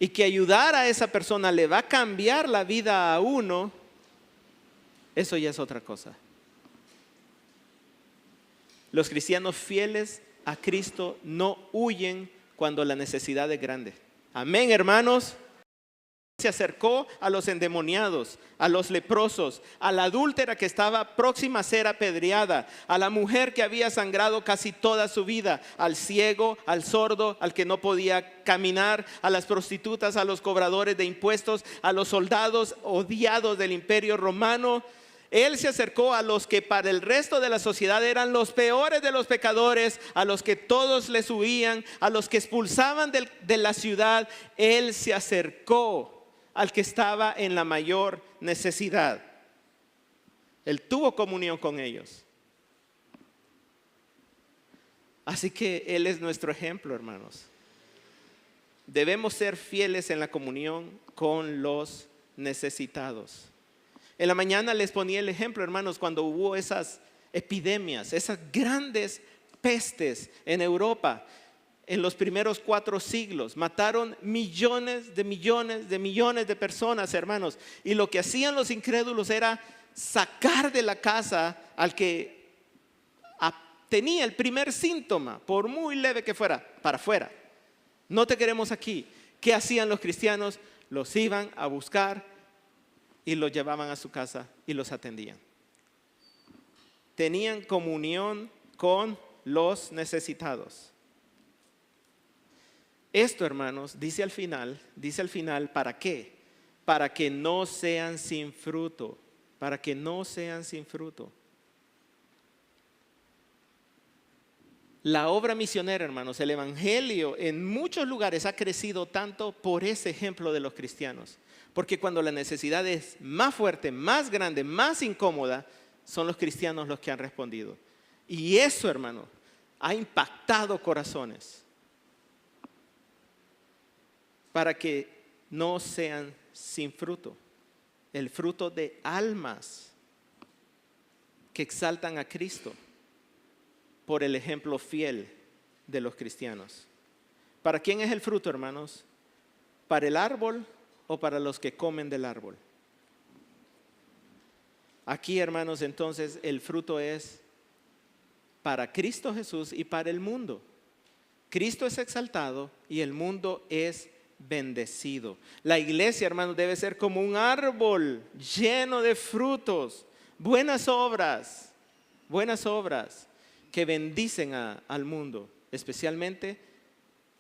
y que ayudar a esa persona le va a cambiar la vida a uno, eso ya es otra cosa. Los cristianos fieles a Cristo no huyen cuando la necesidad es grande. Amén, hermanos. Se acercó a los endemoniados, a los leprosos, a la adúltera que estaba próxima a ser apedreada, a la mujer que había sangrado casi toda su vida, al ciego, al sordo, al que no podía caminar, a las prostitutas, a los cobradores de impuestos, a los soldados odiados del Imperio Romano. Él se acercó a los que para el resto de la sociedad eran los peores de los pecadores, a los que todos les huían, a los que expulsaban de la ciudad. Él se acercó al que estaba en la mayor necesidad. Él tuvo comunión con ellos. Así que Él es nuestro ejemplo, hermanos. Debemos ser fieles en la comunión con los necesitados. En la mañana les ponía el ejemplo, hermanos, cuando hubo esas epidemias, esas grandes pestes en Europa. En los primeros 4 siglos mataron millones de personas, hermanos. Y lo que hacían los incrédulos era sacar de la casa al que tenía el primer síntoma, por muy leve que fuera, para afuera. No te queremos aquí. ¿Qué hacían los cristianos? Los iban a buscar y los llevaban a su casa y los atendían. Tenían comunión con los necesitados. Esto, hermanos, dice al final, ¿para qué? Para que no sean sin fruto, para que no sean sin fruto. La obra misionera, hermanos, el evangelio en muchos lugares ha crecido tanto por ese ejemplo de los cristianos. Porque cuando la necesidad es más fuerte, más grande, más incómoda, son los cristianos los que han respondido. Y eso, hermano, ha impactado corazones. Para que no sean sin fruto. El fruto de almas que exaltan a Cristo por el ejemplo fiel de los cristianos. ¿Para quién es el fruto, hermanos? ¿Para el árbol o para los que comen del árbol? Aquí, hermanos, entonces el fruto es para Cristo Jesús y para el mundo. Cristo es exaltado y el mundo es bendecido. La iglesia, hermanos, debe ser como un árbol lleno de frutos, buenas obras que bendicen al mundo, especialmente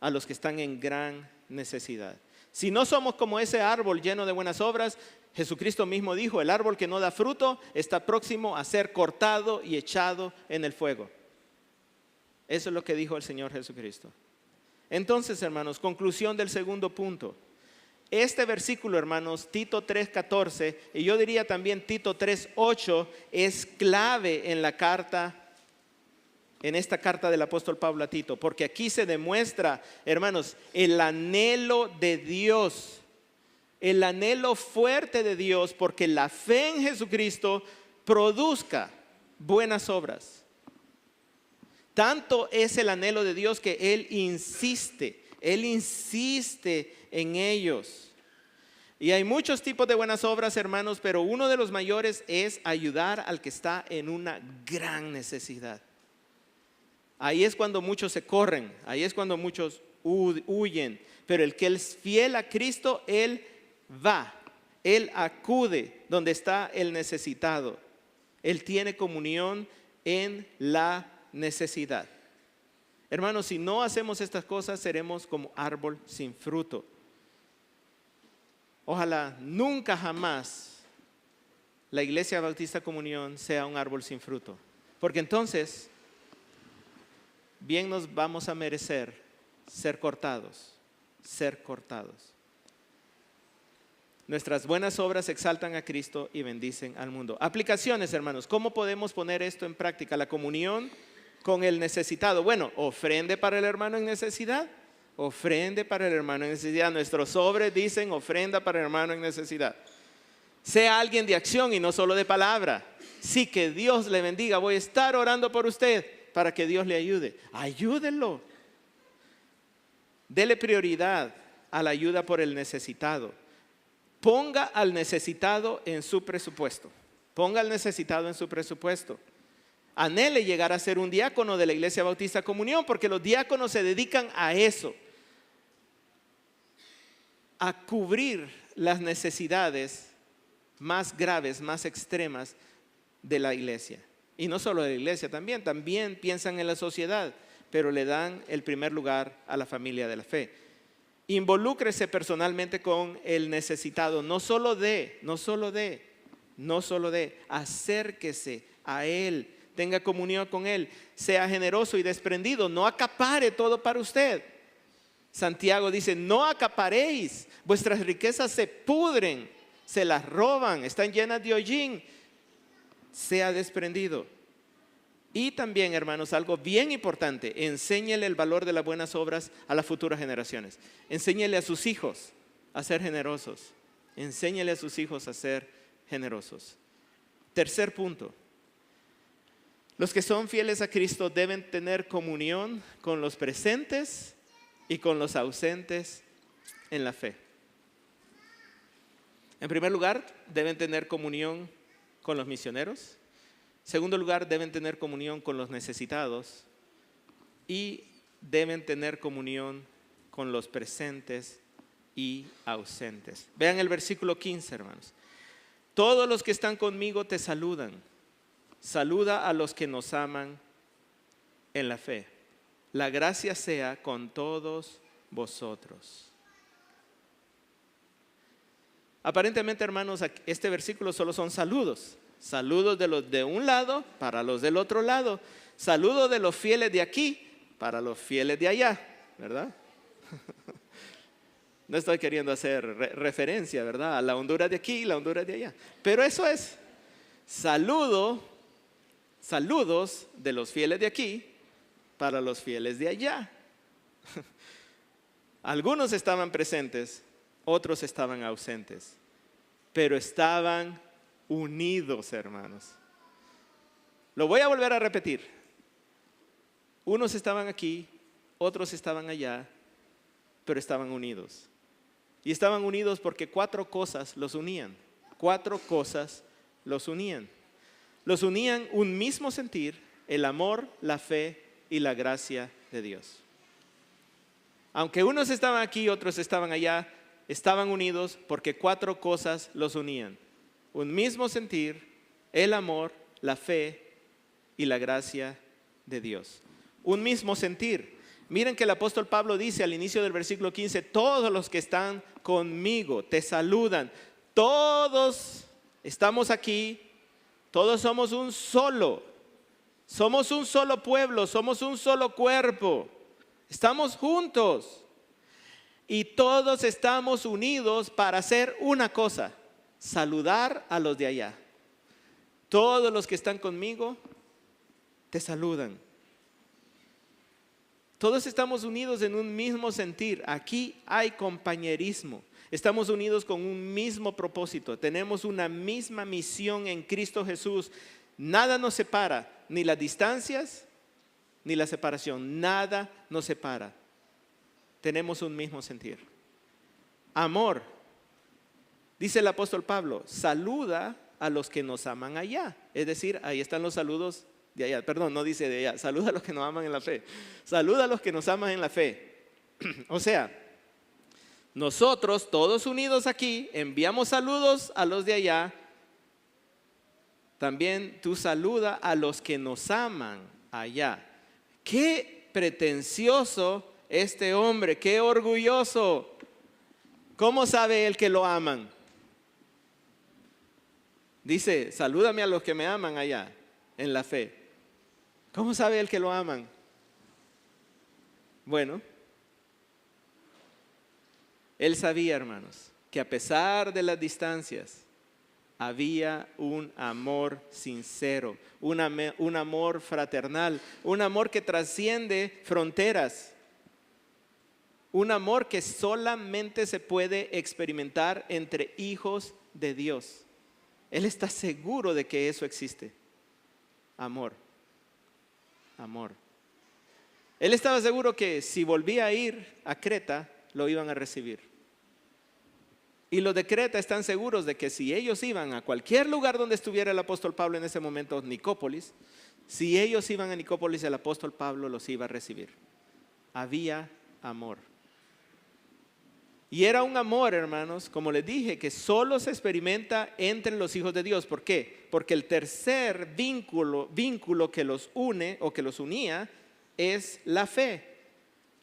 a los que están en gran necesidad. Si no somos como ese árbol lleno de buenas obras, Jesucristo mismo dijo, el árbol que no da fruto está próximo a ser cortado y echado en el fuego. Eso es lo que dijo el Señor Jesucristo. Entonces, hermanos, conclusión del segundo punto. Este versículo, hermanos, Tito 3:14, y yo diría también Tito 3:8, es clave en la carta, en esta carta del apóstol Pablo a Tito, porque aquí se demuestra, hermanos, el anhelo de Dios, el anhelo fuerte de Dios, porque la fe en Jesucristo produzca buenas obras. Tanto es el anhelo de Dios que Él insiste en ellos. Y hay muchos tipos de buenas obras, hermanos, pero uno de los mayores es ayudar al que está en una gran necesidad. Ahí es cuando muchos se corren, ahí es cuando muchos huyen, pero el que es fiel a Cristo, Él va, Él acude donde está el necesitado. Él tiene comunión en la necesidad. Hermanos, si no hacemos estas cosas, seremos como árbol sin fruto. Ojalá nunca jamás la Iglesia Bautista Comunión sea un árbol sin fruto, porque entonces bien nos vamos a merecer ser cortados. Nuestras buenas obras exaltan a Cristo y bendicen al mundo. Aplicaciones, hermanos. ¿Cómo podemos poner esto en práctica? La comunión con el necesitado. Bueno, ofrende para el hermano en necesidad. Ofrende para el hermano en necesidad. Nuestros sobres dicen ofrenda para el hermano en necesidad. Sea alguien de acción y no solo de palabra. Sí, que Dios le bendiga. Voy a estar orando por usted para que Dios le ayude. Ayúdenlo. Dele prioridad a la ayuda por el necesitado. Ponga al necesitado en su presupuesto. Ponga al necesitado en su presupuesto. Anhele llegar a ser un diácono de la Iglesia Bautista Comunión, porque los diáconos se dedican a eso, a cubrir las necesidades más graves, más extremas de la iglesia. Y no solo de la iglesia, también piensan en la sociedad, pero le dan el primer lugar a la familia de la fe. Involúcrese personalmente con el necesitado, no solo de, acérquese a él, tenga comunión con él, sea generoso y desprendido, no acapare todo para usted. Santiago dice, no acaparéis, vuestras riquezas se pudren, se las roban, están llenas de hollín. Sea desprendido. Y también, hermanos, algo bien importante, enséñele el valor de las buenas obras a las futuras generaciones. Enséñele a sus hijos a ser generosos. Enséñele a sus hijos a ser generosos. Tercer punto. Los que son fieles a Cristo deben tener comunión con los presentes y con los ausentes en la fe. En primer lugar, deben tener comunión con los misioneros. Segundo lugar, deben tener comunión con los necesitados y deben tener comunión con los presentes y ausentes. Vean el versículo 15, hermanos. Todos los que están conmigo te saludan. Saluda a los que nos aman en la fe. La gracia sea con todos vosotros. Aparentemente, hermanos, este versículo solo son saludos. Saludos de los de un lado para los del otro lado. Saludos de los fieles de aquí para los fieles de allá, ¿verdad? No estoy queriendo hacer referencia, ¿verdad?, a la Honduras de aquí y la Honduras de allá. Pero eso es saludos de los fieles de aquí para los fieles de allá. Algunos estaban presentes, otros estaban ausentes, pero estaban unidos, hermanos. Lo voy a volver a repetir. Unos estaban aquí, otros estaban allá, pero estaban unidos. Y estaban unidos porque 4 cosas los unían. 4 cosas los unían. Los unían un mismo sentir, el amor, la fe y la gracia de Dios. Aunque unos estaban aquí, otros estaban allá, estaban unidos porque 4 cosas los unían. Un mismo sentir, el amor, la fe y la gracia de Dios. Un mismo sentir. Miren que el apóstol Pablo dice al inicio del versículo 15, todos los que están conmigo te saludan. Todos estamos aquí, todos somos un solo pueblo, somos un solo cuerpo. Estamos juntos y todos estamos unidos para hacer una cosa: saludar a los de allá. Todos los que están conmigo te saludan. Todos estamos unidos en un mismo sentir. Aquí hay compañerismo. Estamos unidos con un mismo propósito. Tenemos una misma misión en Cristo Jesús. Nada nos separa, ni las distancias, ni la separación. Nada nos separa. Tenemos un mismo sentir. Amor. Dice el apóstol Pablo, saluda a los que nos aman allá. Es decir, ahí están los saludos de allá. Perdón, no dice de allá. Saluda a los que nos aman en la fe. Saluda a los que nos aman en la fe. O sea, nosotros todos unidos aquí enviamos saludos a los de allá. También tú saluda a los que nos aman allá. Qué pretencioso este hombre, qué orgulloso. ¿Cómo sabe él que lo aman? Dice, salúdame a los que me aman allá en la fe. ¿Cómo sabe él que lo aman? Bueno, él sabía, hermanos, que a pesar de las distancias, había un amor sincero, un amor fraternal, un amor que trasciende fronteras, un amor que solamente se puede experimentar entre hijos de Dios. Él está seguro de que eso existe. Amor. Amor. Él estaba seguro que si volvía a ir a Creta, lo iban a recibir. Y los de Creta están seguros de que si ellos iban a cualquier lugar donde estuviera el apóstol Pablo en ese momento, Nicópolis, si ellos iban a Nicópolis, el apóstol Pablo los iba a recibir. Había amor. Y era un amor, hermanos, como les dije, que solo se experimenta entre los hijos de Dios. ¿Por qué? Porque el tercer vínculo que los une o que los unía es la fe.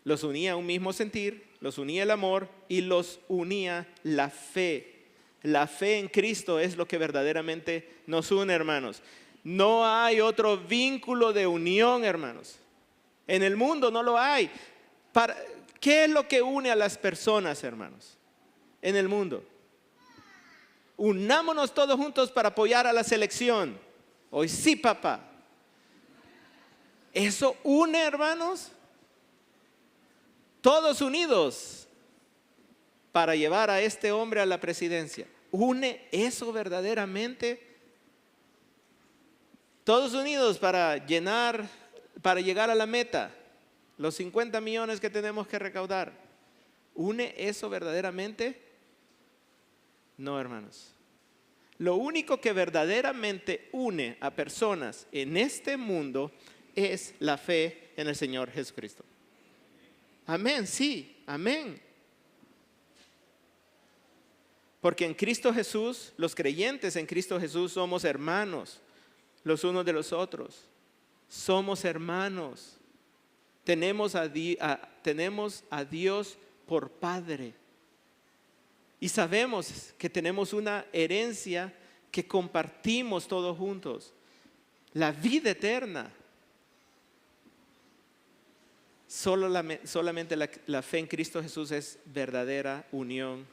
Los unía un mismo sentir, los unía el amor y los unía la fe. La fe en Cristo es lo que verdaderamente nos une, hermanos. No hay otro vínculo de unión, hermanos. En el mundo no lo hay. ¿Qué es lo que une a las personas, hermanos, en el mundo? Unámonos todos juntos para apoyar a la selección. Hoy sí, papá. Eso une, hermanos. Todos unidos para llevar a este hombre a la presidencia. ¿Une eso verdaderamente? Todos unidos para llegar a la meta. Los 50 millones que tenemos que recaudar. ¿Une eso verdaderamente? No, hermanos. Lo único que verdaderamente une a personas en este mundo es la fe en el Señor Jesucristo. Amén, sí, amén. Porque en Cristo Jesús, los creyentes en Cristo Jesús somos hermanos los unos de los otros. Somos hermanos. Tenemos a Dios por Padre. Y sabemos que tenemos una herencia que compartimos todos juntos. La vida eterna. Solamente la fe en Cristo Jesús es verdadera unión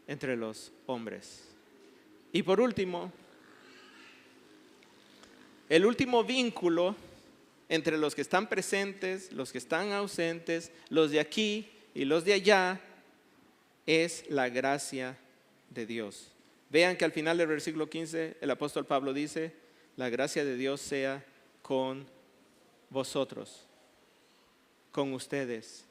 entre los hombres. Y por último, el último vínculo entre los que están presentes, los que están ausentes, los de aquí y los de allá, es la gracia de Dios. Vean que al final del versículo 15 el apóstol Pablo dice: la gracia de Dios sea con vosotros, con ustedes.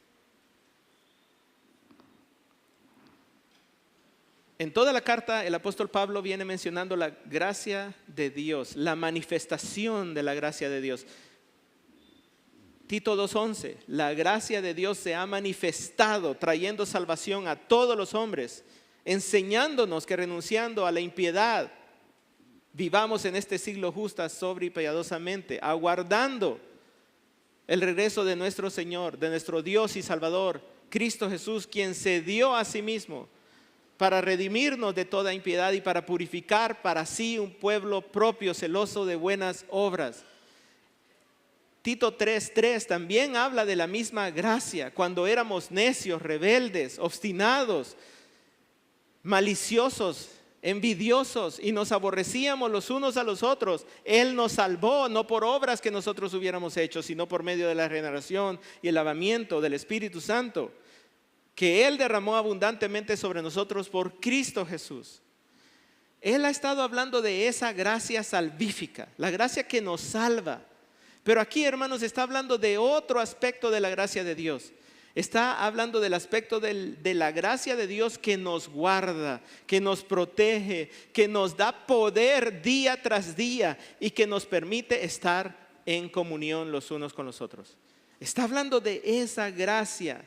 En toda la carta el apóstol Pablo viene mencionando la gracia de Dios, la manifestación de la gracia de Dios. Tito 2:11, la gracia de Dios se ha manifestado trayendo salvación a todos los hombres, enseñándonos que renunciando a la impiedad vivamos en este siglo justa, sobria y piadosamente, aguardando el regreso de nuestro Señor, de nuestro Dios y Salvador, Cristo Jesús, quien se dio a sí mismo para redimirnos de toda impiedad y para purificar para sí un pueblo propio, celoso de buenas obras. Tito 3:3 también habla de la misma gracia. Cuando éramos necios, rebeldes, obstinados, maliciosos, envidiosos y nos aborrecíamos los unos a los otros, Él nos salvó, no por obras que nosotros hubiéramos hecho, sino por medio de la regeneración y el lavamiento del Espíritu Santo, que Él derramó abundantemente sobre nosotros por Cristo Jesús. Él ha estado hablando de esa gracia salvífica, la gracia que nos salva. Pero aquí, hermanos, está hablando de otro aspecto de la gracia de Dios. Está hablando del aspecto de la gracia de Dios que nos guarda, que nos protege, que nos da poder día tras día y que nos permite estar en comunión los unos con los otros. Está hablando de esa gracia.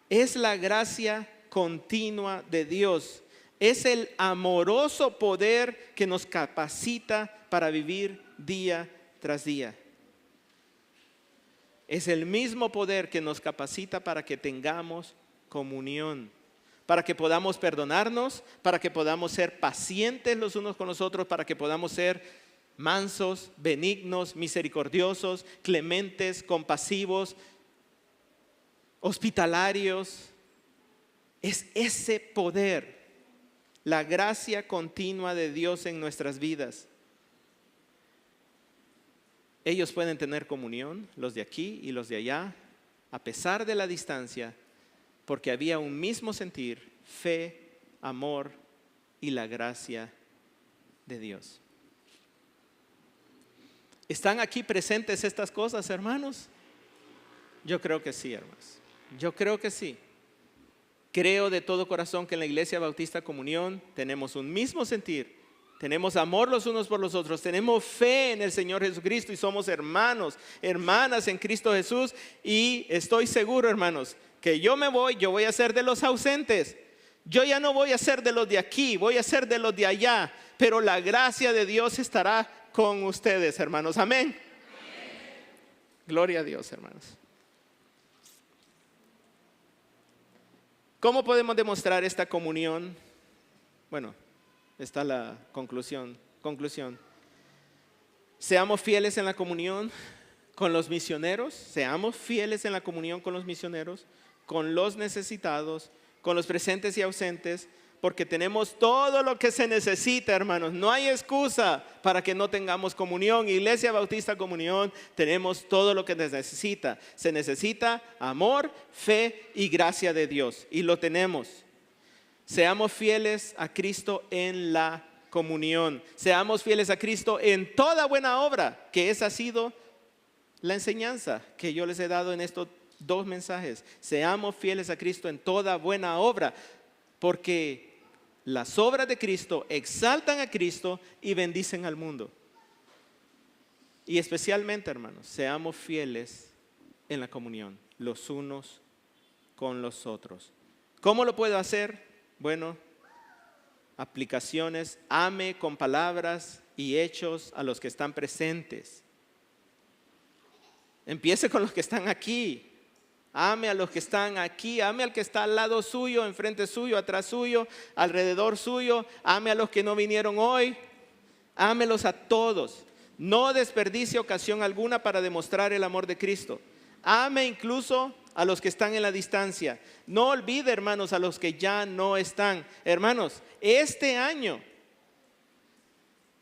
Es la gracia continua de Dios. Es el amoroso poder que nos capacita para vivir día tras día. Es el mismo poder que nos capacita para que tengamos comunión, para que podamos perdonarnos, para que podamos ser pacientes los unos con los otros, para que podamos ser mansos, benignos, misericordiosos, clementes, compasivos, hospitalarios. Es ese poder, la gracia continua de Dios en nuestras vidas. Ellos pueden tener comunión, los de aquí y los de allá, a pesar de la distancia, porque había un mismo sentir, fe, amor y la gracia de Dios. ¿Están aquí presentes estas cosas, hermanos? Yo creo que sí, hermanos. Yo creo que sí. Creo de todo corazón que en la Iglesia Bautista Comunión tenemos un mismo sentir. Tenemos amor los unos por los otros, tenemos fe en el Señor Jesucristo y somos hermanos, hermanas en Cristo Jesús. Y estoy seguro, hermanos, que yo voy a ser de los ausentes. Yo ya no voy a ser de los de aquí, voy a ser de los de allá. Pero la gracia de Dios estará con ustedes, hermanos. Amén. Gloria a Dios, hermanos. ¿Cómo podemos demostrar esta comunión? Bueno, está la conclusión. Seamos fieles en la comunión con los misioneros, seamos fieles en la comunión con los misioneros, con los necesitados, con los presentes y ausentes, porque tenemos todo lo que se necesita, hermanos. No hay excusa para que no tengamos comunión. Iglesia Bautista Comunión, tenemos todo lo que se necesita. Se necesita amor, fe y gracia de Dios, y lo tenemos. Seamos fieles a Cristo en la comunión. Seamos fieles a Cristo en toda buena obra, que esa ha sido la enseñanza que yo les he dado en estos 2 mensajes. Seamos fieles a Cristo en toda buena obra, porque las obras de Cristo, exaltan a Cristo y bendicen al mundo. Y especialmente, hermanos, seamos fieles en la comunión, los unos con los otros. ¿Cómo lo puedo hacer? Bueno, aplicaciones: ame con palabras y hechos a los que están presentes. Empiece con los que están aquí. Ame a los que están aquí, ame al que está al lado suyo, enfrente suyo, atrás suyo, alrededor suyo. Ame a los que no vinieron hoy. Ámelos a todos. No desperdicie ocasión alguna para demostrar el amor de Cristo. Ame incluso a los que están en la distancia. No olvide, hermanos, a los que ya no están. Hermanos, este año,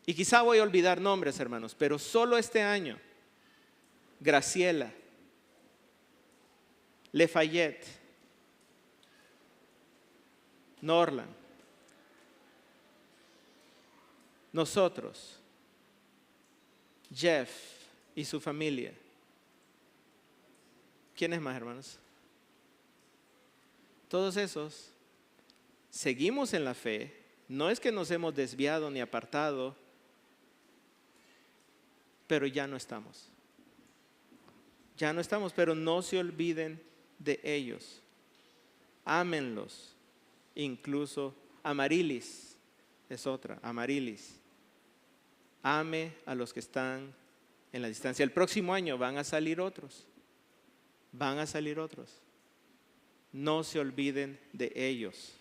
y quizá voy a olvidar nombres, hermanos, pero solo este año, Graciela, Lafayette, Norland, nosotros, Jeff y su familia. ¿Quiénes más, hermanos? Todos esos seguimos en la fe. No es que nos hemos desviado ni apartado, pero ya no estamos. Ya no estamos, pero no se olviden de ellos. Ámenlos. Incluso Amarilis es otra, Amarilis. Ame a los que están en la distancia. El próximo año van a salir otros. Van a salir otros. No se olviden de ellos.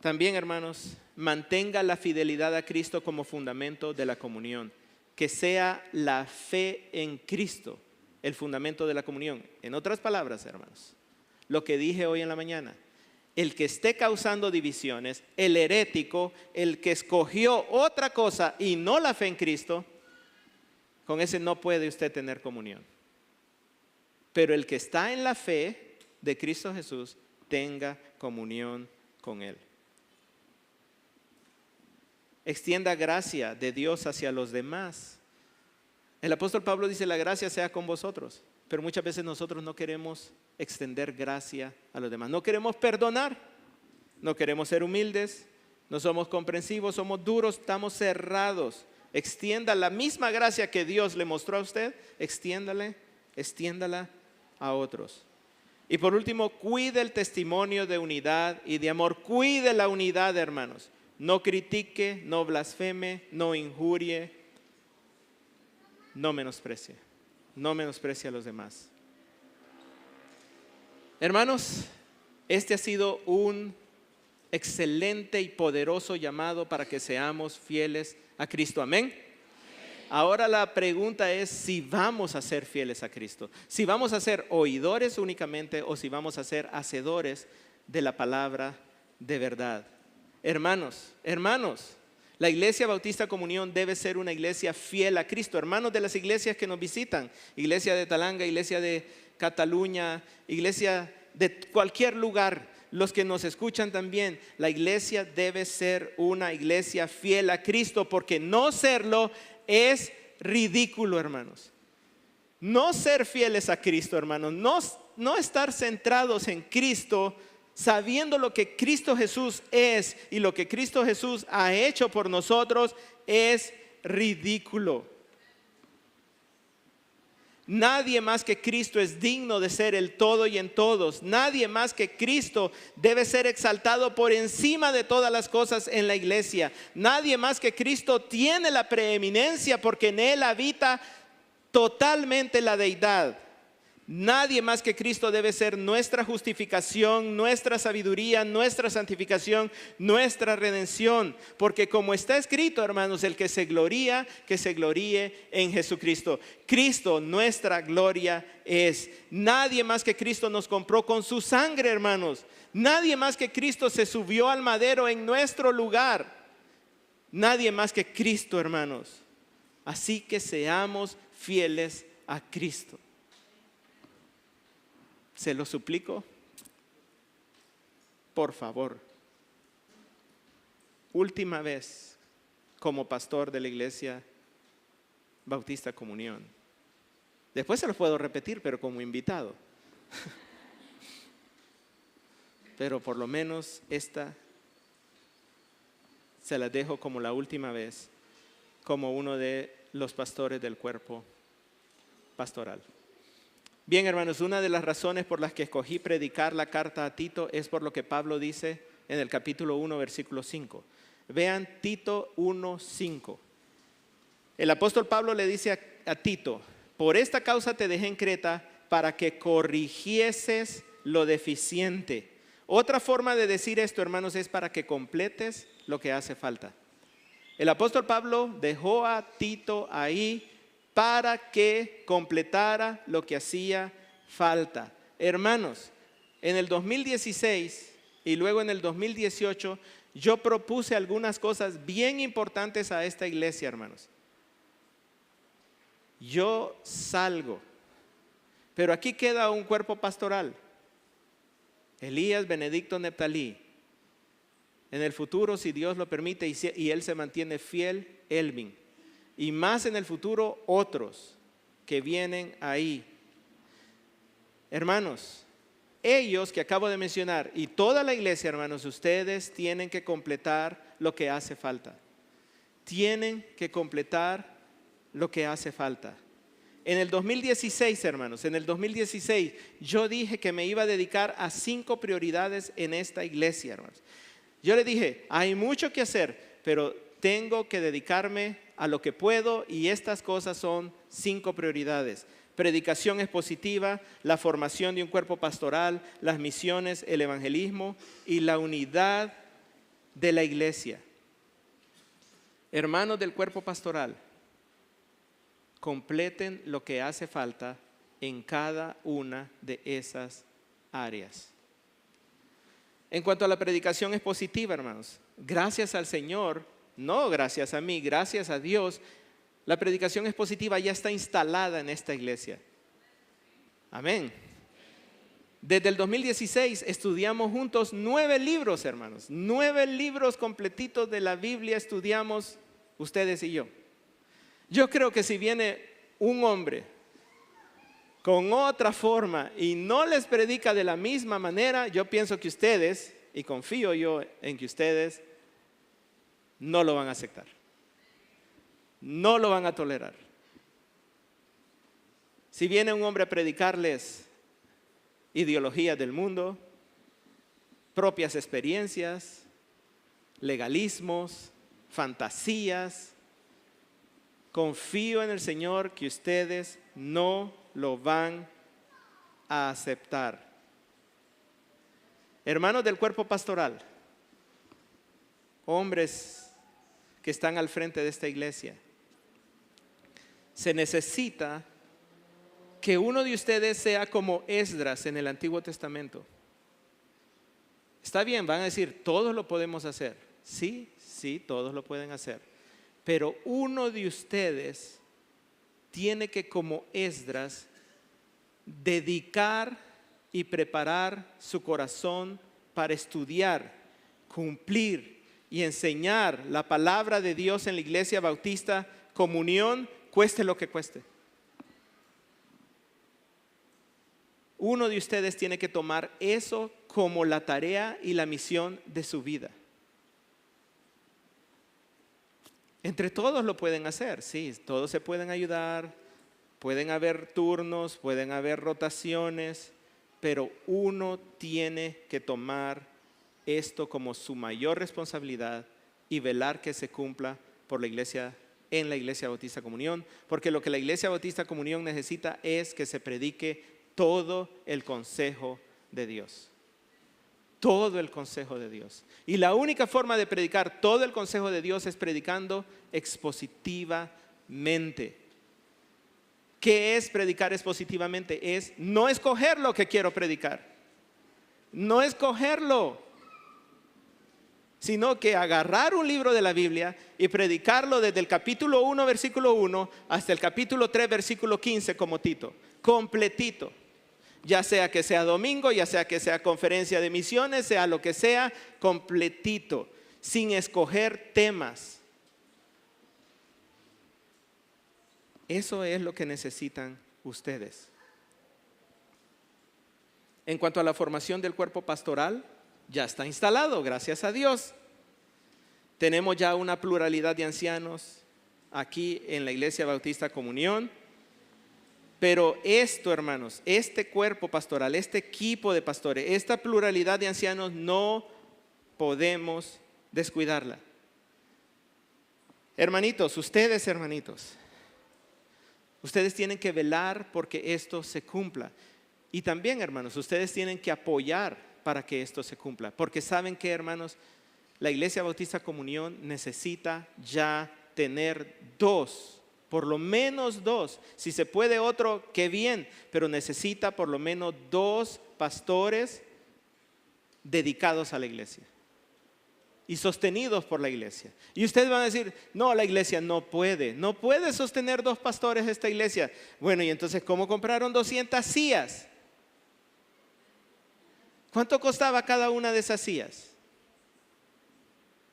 También, hermanos, mantenga la fidelidad a Cristo como fundamento de la comunión. Que sea la fe en Cristo el fundamento de la comunión. En otras palabras, hermanos, lo que dije hoy en la mañana: el que esté causando divisiones, el herético, el que escogió otra cosa y no la fe en Cristo, con ese no puede usted tener comunión. Pero el que está en la fe de Cristo Jesús, tenga comunión con Él. Extienda gracia de Dios hacia los demás. El apóstol Pablo dice: la gracia sea con vosotros. Pero muchas veces nosotros no queremos extender gracia a los demás. No queremos perdonar. No queremos ser humildes. No somos comprensivos, somos duros, estamos cerrados. Extienda la misma gracia que Dios le mostró a usted. Extiéndala a otros. Y por último, cuide el testimonio de unidad y de amor. Cuide la unidad, hermanos. No critique, no blasfeme, no injurie, no menosprecie. No menosprecie a los demás. Hermanos, este ha sido un excelente y poderoso llamado para que seamos fieles a Cristo. Amén. Ahora la pregunta es si vamos a ser fieles a Cristo. Si vamos a ser oidores únicamente o si vamos a ser hacedores de la palabra de verdad. Hermanos, la Iglesia Bautista Comunión debe ser una iglesia fiel a Cristo. Hermanos de las iglesias que nos visitan, iglesia de Talanga, iglesia de Cataluña, iglesia de cualquier lugar, los que nos escuchan también, la iglesia debe ser una iglesia fiel a Cristo, porque no serlo es ridículo, hermanos. No ser fieles a Cristo, hermanos, no estar centrados en Cristo, sabiendo lo que Cristo Jesús es y lo que Cristo Jesús ha hecho por nosotros, es ridículo. Nadie más que Cristo es digno de ser el todo y en todos. Nadie más que Cristo debe ser exaltado por encima de todas las cosas en la iglesia. Nadie más que Cristo tiene la preeminencia, porque en Él habita totalmente la deidad. Nadie más que Cristo debe ser nuestra justificación, nuestra sabiduría, nuestra santificación, nuestra redención. Porque como está escrito, hermanos, el que se gloría, que se gloríe en Jesucristo. Cristo, nuestra gloria es. Nadie más que Cristo nos compró con su sangre, hermanos. Nadie más que Cristo se subió al madero en nuestro lugar. Nadie más que Cristo, hermanos. Así que seamos fieles a Cristo. Se lo suplico, por favor. Última vez como pastor de la Iglesia Bautista Comunión. Después se lo puedo repetir, pero como invitado. Pero por lo menos esta se las dejo como la última vez, como uno de los pastores del cuerpo pastoral. Bien, hermanos, una de las razones por las que escogí predicar la carta a Tito es por lo que Pablo dice en el capítulo 1, versículo 5. Vean Tito 1, 5. El apóstol Pablo le dice a Tito: por esta causa te dejé en Creta, para que corrigieses lo deficiente. Otra forma de decir esto, hermanos, es para que completes lo que hace falta. El apóstol Pablo dejó a Tito ahí para que completara lo que hacía falta. Hermanos, en el 2016 y luego en el 2018 yo propuse algunas cosas bien importantes a esta iglesia, hermanos. Yo salgo, pero aquí queda un cuerpo pastoral: Elías, Benedicto, Neptalí. En el futuro, si Dios lo permite y él se mantiene fiel, Elvin. Y más en el futuro, otros que vienen ahí. Hermanos, ellos que acabo de mencionar y toda la iglesia, hermanos, ustedes tienen que completar lo que hace falta. Tienen que completar lo que hace falta. En el 2016, hermanos, en el 2016 yo dije que me iba a dedicar a 5 prioridades en esta iglesia, hermanos. Yo le dije, hay mucho que hacer, pero tengo que dedicarme a lo que puedo, y estas cosas son 5 prioridades: predicación expositiva, la formación de un cuerpo pastoral, las misiones, el evangelismo y la unidad de la iglesia. Hermanos del cuerpo pastoral, completen lo que hace falta en cada una de esas áreas. En cuanto a la predicación expositiva, hermanos, gracias al Señor, no gracias a mí, gracias a Dios, la predicación expositiva ya está instalada en esta iglesia. Amén. Desde el 2016 estudiamos juntos 9 libros, hermanos. 9 libros completitos de la Biblia estudiamos ustedes y yo. Yo creo que si viene un hombre con otra forma y no les predica de la misma manera, yo pienso que ustedes, y confío yo en que ustedes, no lo van a aceptar. No lo van a tolerar. Si viene un hombre a predicarles ideologías del mundo, propias experiencias, legalismos, fantasías, confío en el Señor que ustedes no lo van a aceptar. Hermanos del cuerpo pastoral, hombres que están al frente de esta iglesia, se necesita que uno de ustedes sea como Esdras en el Antiguo Testamento. Está bien, van a decir, todos lo podemos hacer. Sí, todos lo pueden hacer. Pero uno de ustedes tiene que, como Esdras, dedicar y preparar su corazón para estudiar, cumplir y enseñar la palabra de Dios en la Iglesia Bautista Comunión, cueste lo que cueste. Uno de ustedes tiene que tomar eso como la tarea y la misión de su vida. Entre todos lo pueden hacer, sí, todos se pueden ayudar, pueden haber turnos, pueden haber rotaciones, pero uno tiene que tomar esto como su mayor responsabilidad y velar que se cumpla por la iglesia, en la Iglesia Bautista Comunión, porque lo que la Iglesia Bautista Comunión necesita es que se predique todo el consejo de Dios. Todo el consejo de Dios. Y la única forma de predicar todo el consejo de Dios es predicando expositivamente. ¿Qué es predicar expositivamente? Es no escoger lo que quiero predicar. No escogerlo. Sino que agarrar un libro de la Biblia y predicarlo desde el capítulo 1, versículo 1 hasta el capítulo 3, versículo 15 como Tito. Completito. Ya sea que sea domingo, ya sea que sea conferencia de misiones, sea lo que sea, completito, sin escoger temas. Eso es lo que necesitan ustedes. En cuanto a la formación del cuerpo pastoral, ya está instalado, gracias a Dios. Tenemos ya una pluralidad de ancianos aquí en la Iglesia Bautista Comunión. Pero esto, hermanos, este cuerpo pastoral, este equipo de pastores, esta pluralidad de ancianos, no podemos descuidarla. Hermanitos, ustedes tienen que velar porque esto se cumpla. Y también, hermanos, ustedes tienen que apoyar para que esto se cumpla. Porque saben que, hermanos, la Iglesia Bautista Comunión necesita ya tener dos, por lo menos dos. Si se puede otro, qué bien, pero necesita por lo menos dos pastores dedicados a la iglesia y sostenidos por la iglesia. Y ustedes van a decir, no, la iglesia no puede sostener dos pastores esta iglesia. Bueno, y entonces, ¿cómo compraron 200 sillas? ¿Cuánto costaba cada una de esas sillas?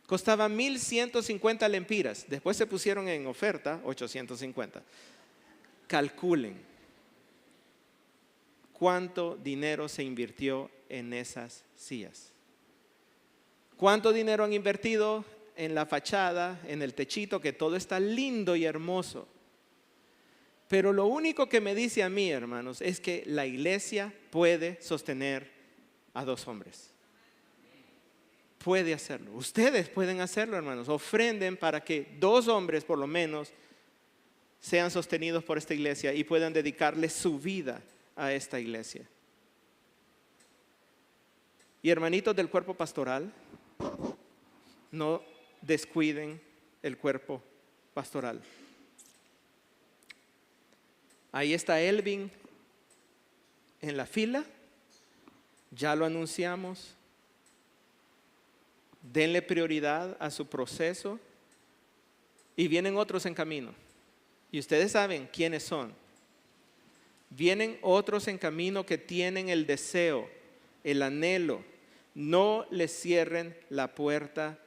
Costaba 1,150 lempiras. Después se pusieron en oferta 850. Calculen cuánto dinero se invirtió en esas sillas. ¿Cuánto dinero han invertido en la fachada, en el techito, que todo está lindo y hermoso? Pero lo único que me dice a mí, hermanos, es que la iglesia puede sostener a dos hombres. Puede hacerlo. Ustedes pueden hacerlo, hermanos. Ofrenden para que dos hombres, por lo menos, sean sostenidos por esta iglesia y puedan dedicarle su vida a esta iglesia. Y hermanitos del cuerpo pastoral, no descuiden el cuerpo pastoral. Ahí está Elvin en la fila. Ya lo anunciamos. Denle prioridad a su proceso. Y vienen otros en camino. Y ustedes saben quiénes son. Vienen otros en camino que tienen el deseo, el anhelo. No les cierren la puerta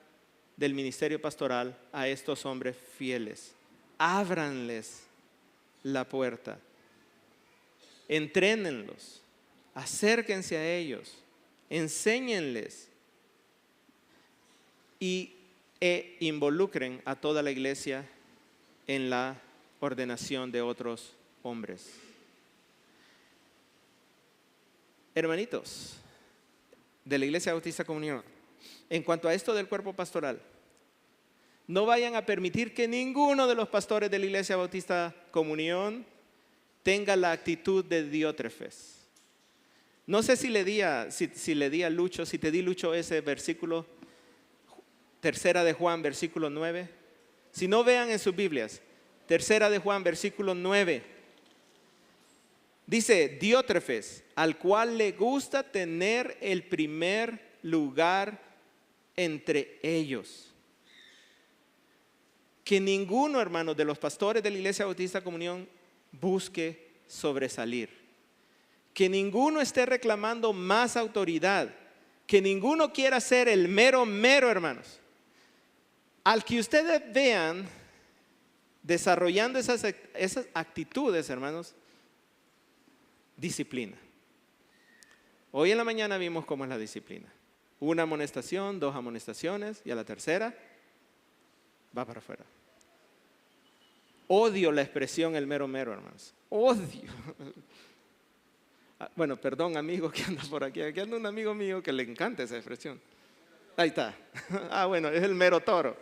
del ministerio pastoral a estos hombres fieles. Ábranles la puerta. Entrénenlos. Acérquense a ellos. Enséñenles. Y involucren a toda la iglesia en la ordenación de otros hombres. Hermanitos de la Iglesia Bautista Comunión, en cuanto a esto del cuerpo pastoral, no vayan a permitir que ninguno de los pastores de la Iglesia Bautista Comunión tenga la actitud de Diótrefes. No sé si le di a Lucho, si te di, Lucho, ese versículo, 3 de Juan, versículo 9. Si no, vean en sus Biblias, 3 de Juan, versículo 9. Dice, Diótrefes, al cual le gusta tener el primer lugar entre ellos. Que ninguno, hermanos, de los pastores de la Iglesia Bautista Comunión busque sobresalir. Que ninguno esté reclamando más autoridad. Que ninguno quiera ser el mero, hermanos. Al que ustedes vean desarrollando esas actitudes, hermanos, disciplina. Hoy en la mañana vimos cómo es la disciplina. 1 amonestación, 2 amonestaciones y a la tercera va para afuera. Odio la expresión el mero, hermanos. Odio. Bueno, perdón, amigo que anda por aquí. Aquí anda un amigo mío que le encanta esa expresión. Ahí está. Bueno, es el mero toro.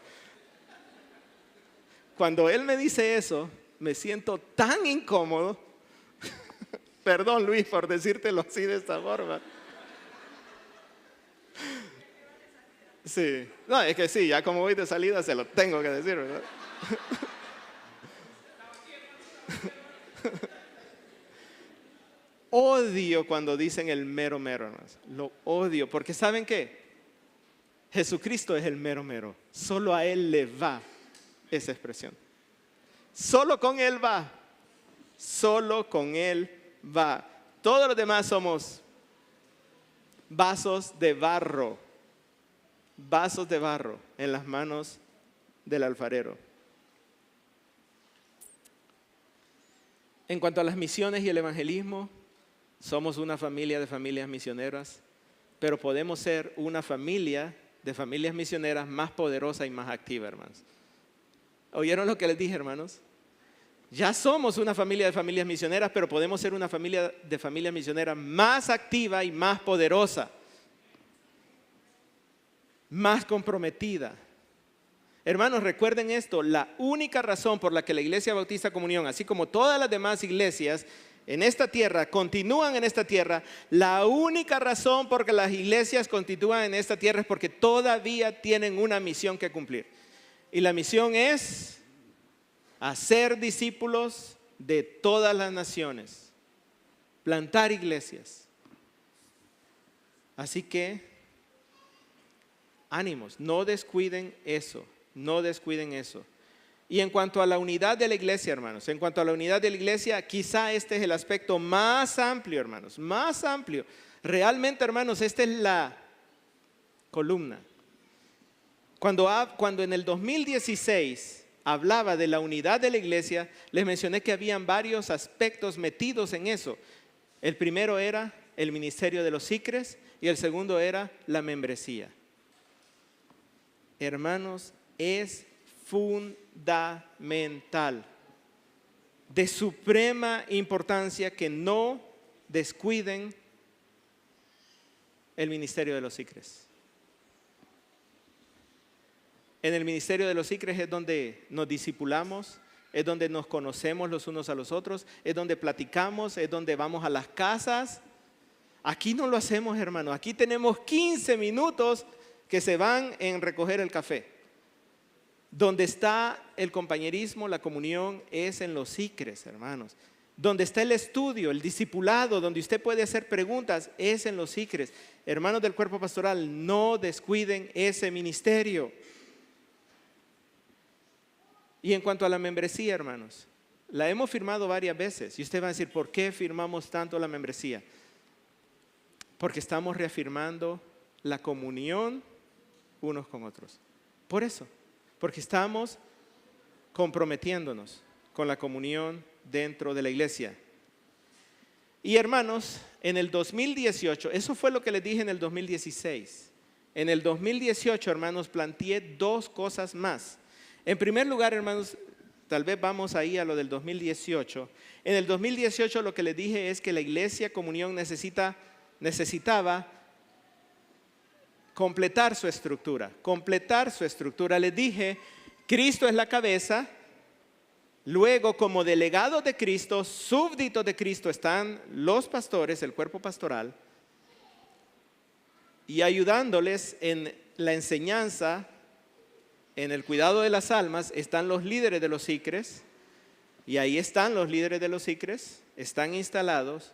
Cuando él me dice eso, me siento tan incómodo. Perdón, Luis, por decírtelo así de esta forma. Sí. No, es que sí, ya como voy de salida se lo tengo que decir, ¿verdad? Odio cuando dicen el mero, hermanos. Lo odio, porque ¿saben qué? Jesucristo es el mero. Solo a Él le va esa expresión. Solo con Él va. Solo con Él va. Todos los demás somos vasos de barro en las manos del alfarero. En cuanto a las misiones y el evangelismo, somos una familia de familias misioneras, pero podemos ser una familia de familias misioneras más poderosa y más activa, hermanos. ¿Oyeron lo que les dije, hermanos? Ya somos una familia de familias misioneras, pero podemos ser una familia de familias misioneras más activa y más poderosa, más comprometida. Hermanos, recuerden esto, la única razón por la que la Iglesia Bautista Comunión, así como todas las demás iglesias en esta tierra, continúan en esta tierra, la única razón por la que las iglesias continúan en esta tierra es porque todavía tienen una misión que cumplir. Y la misión es hacer discípulos de todas las naciones, plantar iglesias. Así que, ánimos, no descuiden eso, no descuiden eso. Y en cuanto a la unidad de la iglesia, hermanos, en cuanto a la unidad de la iglesia, quizá este es el aspecto más amplio, hermanos, más amplio. Realmente, hermanos, esta es la columna. Cuando en el 2016 hablaba de la unidad de la iglesia, les mencioné que habían varios aspectos metidos en eso. El primero era el ministerio de los ICRES y el segundo era la membresía. Hermanos, es fundamental, de suprema importancia que no descuiden el ministerio de los ICRES. En el ministerio de los ICRES es donde nos discipulamos, es donde nos conocemos los unos a los otros, es donde platicamos, es donde vamos a las casas. Aquí no lo hacemos, hermano. Aquí tenemos 15 minutos que se van en recoger el café. Donde está el compañerismo, la comunión, es en los ICRES, hermanos. Donde está el estudio, el discipulado, donde usted puede hacer preguntas, es en los ICRES. Hermanos del cuerpo pastoral, no descuiden ese ministerio. Y en cuanto a la membresía, hermanos, la hemos firmado varias veces. Y usted va a decir, ¿por qué firmamos tanto la membresía? Porque estamos reafirmando la comunión unos con otros. Por eso, porque estamos comprometiéndonos con la comunión dentro de la iglesia. Y hermanos, en el 2018, eso fue lo que les dije en el 2016. En el 2018, hermanos, planteé dos cosas más. En primer lugar, hermanos, tal vez vamos ahí a lo del 2018. En el 2018 lo que les dije es que la iglesia comunión necesitaba completar su estructura. Les dije, Cristo es la cabeza, luego como delegados de Cristo, súbditos de Cristo están los pastores, el cuerpo pastoral, y ayudándoles en la enseñanza, en el cuidado de las almas, están los líderes de los ICRES, y ahí están los líderes de los ICRES, están instalados,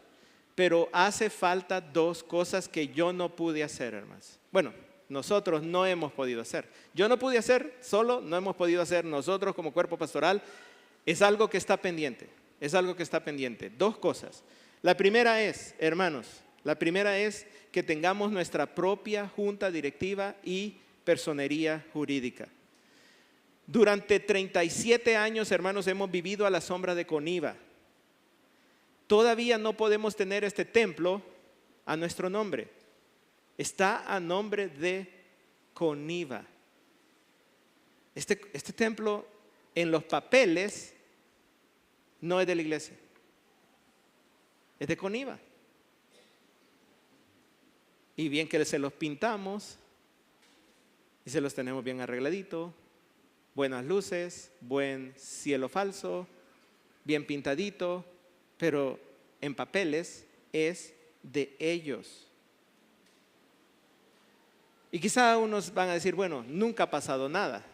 pero hace falta dos cosas que yo no pude hacer, hermanos. Bueno, nosotros no hemos podido hacer. Yo no pude hacer solo, no hemos podido hacer nosotros como cuerpo pastoral. Es algo que está pendiente, Dos cosas. La primera es, hermanos, que tengamos nuestra propia junta directiva y personería jurídica. Durante 37 años, hermanos, hemos vivido a la sombra de Coniva. Todavía no podemos tener este templo a nuestro nombre. Está a nombre de Coniva. Este templo en los papeles no es de la iglesia. Es de Coniva. Y bien que se los pintamos y se los tenemos bien arregladito. Buenas luces, buen cielo falso, bien pintadito, pero en papeles es de ellos. Y quizá unos van a decir, bueno, nunca ha pasado nada.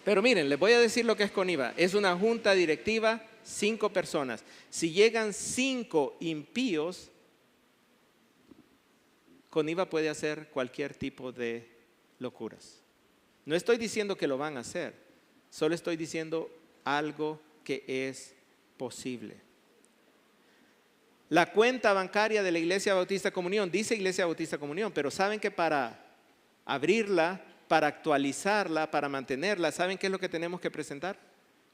Pero miren, les voy a decir lo que es Coniva. Es una junta directiva, 5 personas. Si llegan 5 impíos, Coniva puede hacer cualquier tipo de locuras. No estoy diciendo que lo van a hacer, solo estoy diciendo algo que es posible. La cuenta bancaria de la Iglesia Bautista Comunión dice Iglesia Bautista Comunión, pero saben que para abrirla, para actualizarla, para mantenerla, ¿saben qué es lo que tenemos que presentar?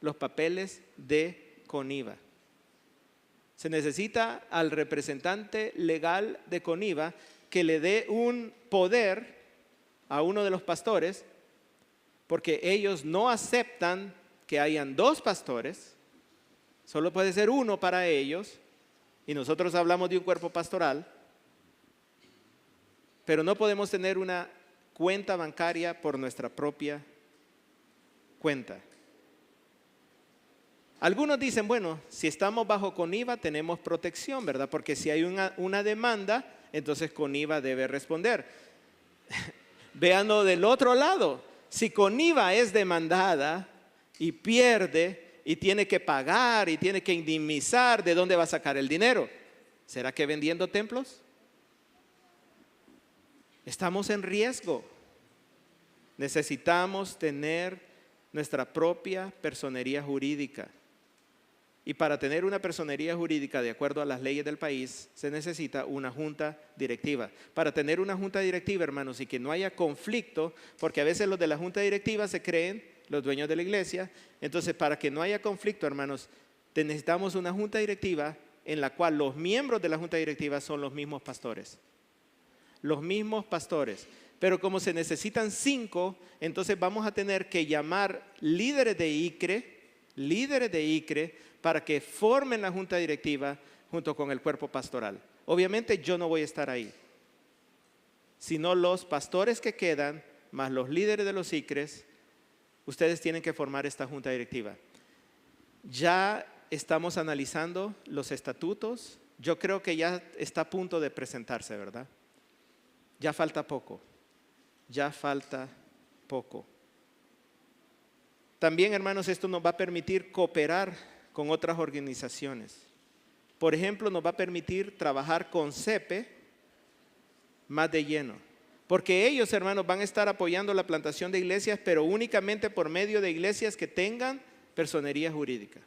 Los papeles de Coniva. Se necesita al representante legal de Coniva que le dé un poder a uno de los pastores, porque ellos no aceptan que hayan dos pastores, solo puede ser uno para ellos, y nosotros hablamos de un cuerpo pastoral, pero no podemos tener una cuenta bancaria por nuestra propia cuenta. Algunos dicen, bueno, si estamos bajo CONIVA tenemos protección, ¿verdad? Porque si hay una demanda, entonces CONIVA debe responder. Véanlo del otro lado. Si CONIVA es demandada y pierde y tiene que pagar y tiene que indemnizar, ¿de dónde va a sacar el dinero? ¿Será que vendiendo templos? Estamos en riesgo. Necesitamos tener nuestra propia personería jurídica. Y para tener una personería jurídica de acuerdo a las leyes del país, se necesita una junta directiva. Para tener una junta directiva, hermanos, y que no haya conflicto, porque a veces los de la junta directiva se creen los dueños de la iglesia, entonces para que no haya conflicto, hermanos, necesitamos una junta directiva en la cual los miembros de la junta directiva son los mismos pastores. Los mismos pastores. Pero como se necesitan 5, entonces vamos a tener que llamar líderes de ICRE, para que formen la junta directiva junto con el cuerpo pastoral. Obviamente yo no voy a estar ahí, sino los pastores que quedan, más los líderes de los ICRES, ustedes tienen que formar esta junta directiva. Ya estamos analizando los estatutos, yo creo que ya está a punto de presentarse, ¿verdad? Ya falta poco. También, hermanos, esto nos va a permitir cooperar con otras organizaciones. Por ejemplo, nos va a permitir trabajar con CEPE más de lleno. Porque ellos, hermanos, van a estar apoyando la plantación de iglesias, pero únicamente por medio de iglesias que tengan personería jurídica.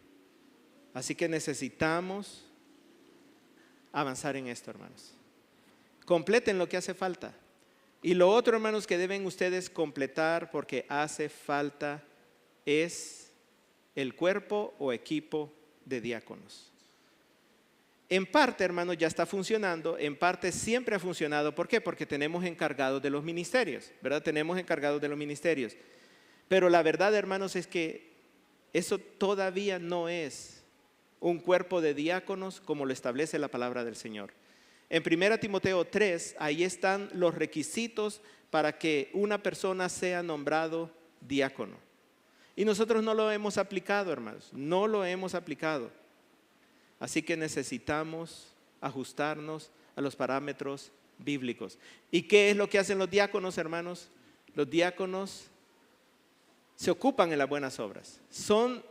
Así que necesitamos avanzar en esto, hermanos. Completen lo que hace falta. Y lo otro, hermanos, que deben ustedes completar porque hace falta es el cuerpo o equipo de diáconos. En parte, hermanos, ya está funcionando, en parte siempre ha funcionado. ¿Por qué? Porque tenemos encargados de los ministerios, ¿verdad? Tenemos encargados de los ministerios. Pero la verdad, hermanos, es que eso todavía no es un cuerpo de diáconos como lo establece la palabra del Señor. En 1 Timoteo 3, ahí están los requisitos para que una persona sea nombrado diácono. Y nosotros no lo hemos aplicado, hermanos, no lo hemos aplicado. Así que necesitamos ajustarnos a los parámetros bíblicos. ¿Y qué es lo que hacen los diáconos, hermanos? Los diáconos se ocupan en las buenas obras. Son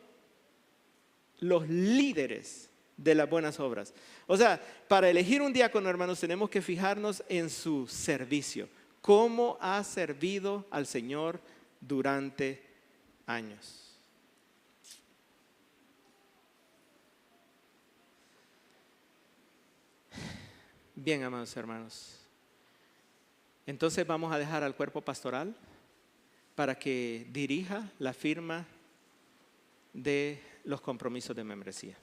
los líderes de las buenas obras. O sea, para elegir un diácono, hermanos, tenemos que fijarnos en su servicio. ¿Cómo ha servido al Señor durante años? Bien, amados hermanos. Entonces vamos a dejar al cuerpo pastoral para que dirija la firma de los compromisos de membresía.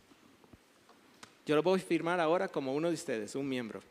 Yo lo voy a firmar ahora como uno de ustedes, un miembro.